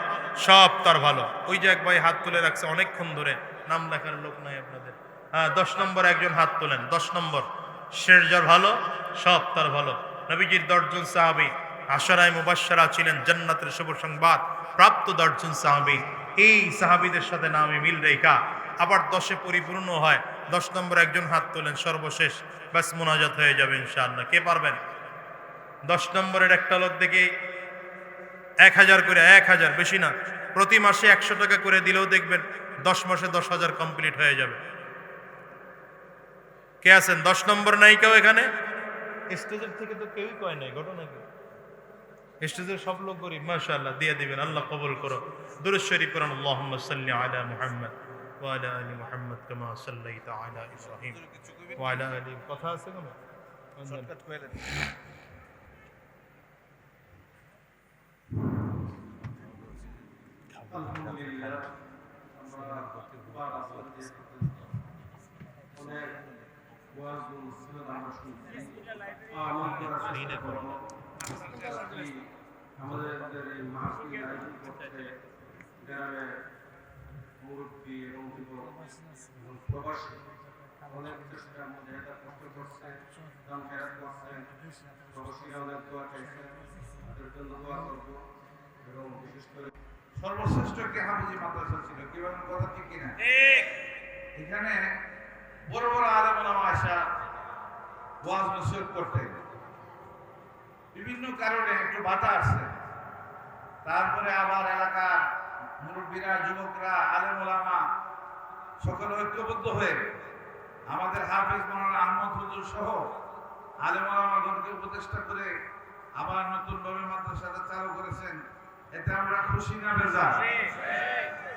সব তার ভালো। ওই যে এক ভাই হাত তুলে রাখছে অনেকক্ষণ ধরে, নাম লেখার লোক নাই আপনাদের। হ্যাঁ 10 নম্বর একজন হাত তোলেন। 10 নম্বর, শের যার ভালো সব তার ভালো। নবীজির 10 জন সাহাবী আশরায়ে মুবাশশারা ছিলেন, জান্নাতের শুভ সংবাদ প্রাপ্ত 10 জন সাহাবী। এই সাহাবীদের সাথে নামে মিল রেখা আবার 10-এ পরিপূর্ণ হয়। 10 নম্বর একজন হাত তোলেন, সর্বশেষ বাস মুনাজাত হয়ে যাবে ইনশাআল্লাহ। কে পারবেন? 10 নম্বরের একটা লোক দেখি 1000 করে, 1000 বেশি না, প্রতি মাসে 100 টাকা করে দিলেও দেখবেন 10 মাসে 10,000 কমপ্লিট হয়ে যাবে। কে আছেন? 10 নম্বর নাই কেউ এখানে? স্টেজের থেকে তো কেউই কয় নাই, ঘটনা কি? স্টেজের সব লোক গরিব, মাশাআল্লাহ, দিয়ে দিবেন, আল্লাহ কবুল করো। দুরূদ শরীফ পড়ুন, আল্লাহুম্মা সাল্লি আলা মুহাম্মদ ওয়া আলা আলি মুহাম্মদ কামা সাল্লাইতা আলা ইব্রাহিম ওয়া আলা আলি। কথা আছে কোন? শর্টকাট কইলেন। আলহামদুলিল্লাহ, আমরা অনেক ওয়াজ ও নসিহত আমরা শুনছি। আমাদের এই মাহফিল আয়োজন করতে গ্রামে মুরব্বী এবং যুবক এবং প্রবাসী অনেক চেষ্টা মুজাহিদা কষ্ট করছে, দান খেরাত করছেন, প্রবাসীরা অনেক দোয়া চাইছেন, তাদের জন্য দোয়া করব। এবং বিশেষ করে সর্বশ্রেষ্ঠ একটি হাফিজি মাদ্রাসা ছিল, কি বলেন কথা ঠিক কিনা? এখানে বড় বড় আলেম ওলামা আসা ওয়াজ নসিহত করতেন। বিভিন্ন কারণে একটু বাধা আসছে, তারপরে আবার এলাকার মুরব্বীরা, যুবকরা, আলেম ওলামা সকলে ঐক্যবদ্ধ হয়ে আমাদের হাফিজ মাওলানা আহমদ হুজুর সহ আলেম ওলামাগণকে উপদেষ্টা করে আবার নতুনভাবে মাদ্রাসাটা চালু করেছেন। এতে আমরা খুশি না বেজার?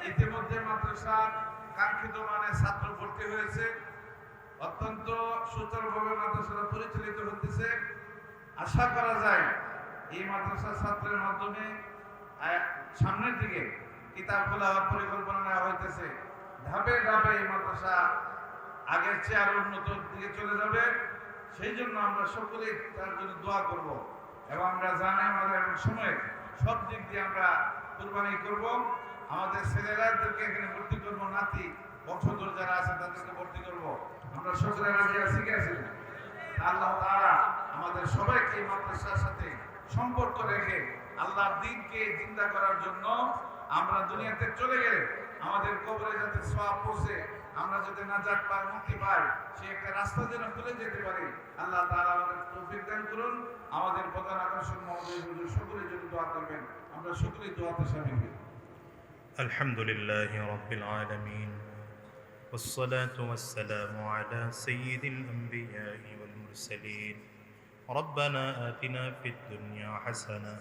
ইতিমধ্যে মাদ্রাসার কাঙ্ক্ষিত মানে ছাত্র ভর্তি হয়েছে, অত্যন্ত সুচারুভাবে মাদ্রাসাটা পরিচালিত হতেছে। আশা করা যায় এই মাদ্রাসার ছাত্রের মাধ্যমে সামনের দিকে কিতাব খোলা হওয়ার পরিকল্পনা নেওয়া হইতেছে। ধাপে ধাপে এই মাদ্রাসা আগের চেয়ে আরো উন্নত দিকে চলে যাবে। সেই জন্য আমরা সকলেই তার জন্য দোয়া করব এবং আমরা জানি আমাদের সময় সব দিক দিয়ে আমরা কুরবানি করব। আমাদের ছেলেরাদেরকে এখানে ভর্তি করবো, নাতি বংশধর যারা আছে তাদেরকে ভর্তি করব। আমরা সকলে রাজি আছি কি আছি? আল্লাহ তাআলা আমাদের সবাইকে এই মাদ্রাসার সাথে সম্পর্ক রেখে আল্লাহর দ্বীনকে জিন্দা করার জন্য আমরা দুনিয়াতে চলে গেলে আমাদের কবরে যাতে সওয়াব পৌঁছে, আমরা যাতে নাজাত পাই, মুক্তি পাই, সেই একটা রাস্তা যেন খুলে যেতে পারি, আল্লাহ তাআলা আমাদের তৌফিক দান করুন। আমাদের প্রধান আকর্ষণ মহোদয় হুজুর সকলের জন্য দোয়া করবেন। আমরা সকলেই দোয়াতে শামিল হই। আলহামদুলিল্লাহি রাব্বিল আলামিন والصلاة والسلام على سيد الأنبياء والمرسلين ربنا آتنا في الدنيا حسنة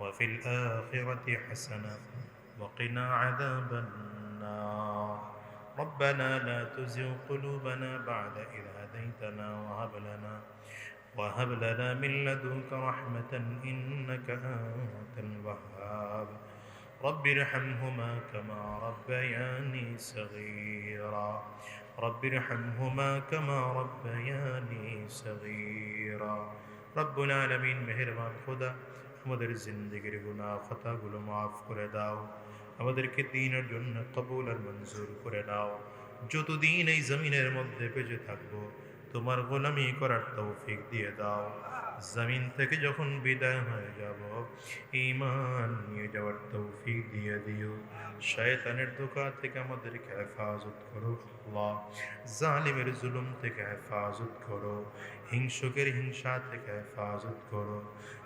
وفي الآخرة حسنة وقنا عذاب النار ربنا لا تزغ قلوبنا بعد إذ هديتنا وهب لنا من لدنك رحمة إنك أنت الوهاب رب ارحمهما كما ربياني صغيرا رب ارحمهما كما ربياني صغيرا رب العالمين মেহেরবান খোদা, আমাদের জিন্দেগির গুনাহ খাতাগুলো মাফ করে দাও, আমাদেরকে দ্বীনের জন্য কবুল আর মঞ্জুর করে দাও। যতদিন এই জমিনের মধ্যে বেঁচে থাকবো তোমার গোলামি করার তৌফিক দিয়ে দাও। জমিন থেকে যখন বিদায় হয়ে যাব ঈমান নিয়ে যাওয়ার তৌফিক দিয়ে দিও। শয়তানের ধোঁকা থেকে আমাদেরকে হেফাজত করো আল্লাহ, জালিমের জুলুম থেকে হেফাজত করো। হিংসুকের হিংসা থেকে হেফাজত করো,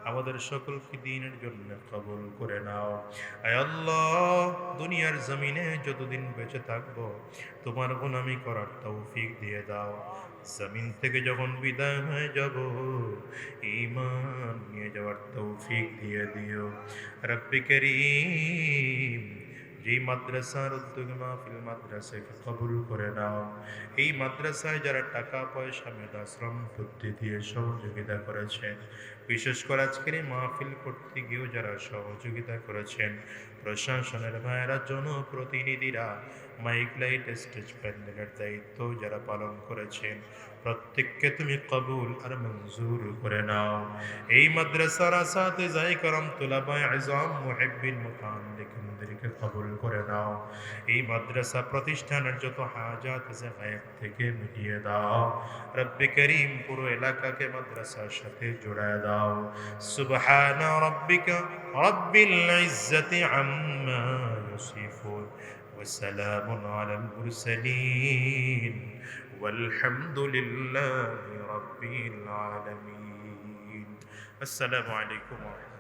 আমাদের সকলকে দ্বীনের জন্য কবুল করে নাও। আয় আল্লাহ, দুনিয়ার জমিনে যতদিন বেঁচে থাকবো তোমার গোলামি করার তৌফিক দিয়ে দাও। জমিন থেকে যখন বিদায় হয়ে যাব, ঈমান নিয়ে যাওয়ার তৌফিক দিয়ে দিও। রব্বে করিম, যেই মাদ্রাসার উদ্যোগে মাহফিল মাদ্রাসাকে কবুল করে নাও। এই মাদ্রাসায় যারা টাকা পয়সা মেধা শ্রম বুদ্ধি দিয়ে সহযোগিতা করেছেন, বিশেষ করে আজকের এই মাহফিল করতে গিয়েও যারা সহযোগিতা করেছেন, প্রশাসনের ভাইয়েরা, জনপ্রতিনিধিরা, মাইক লাইট স্টেজ প্যান্ডেলের দায়িত্ব যারা পালন করেছেন, প্রত্যেককে তুমি কবুল আর মঞ্জুর করে নাও। এই মাদ্রাসার আসাতিজায়ে کرام তুলাবায়ে ইজম মুহিব্বিন মুতাআল্লিকিনদেরকে কবুল করে নাও। এই মাদ্রাসা প্রতিষ্ঠানের যত হাজাত আছে গায়েব থেকে মিটিয়ে দাও। রব্বে করিম, পুরো এলাকাকে মাদ্রাসার সাথে জোড়ায় দাও। সুবহানা রাব্বিকা রাব্বিল ইজ্জাতি আম্মা ইয়াসিফুন ওয়া সালামুন আলাল মুরসালিন والحمد لله رب العالمين. السلام عليكم ورحمة الله.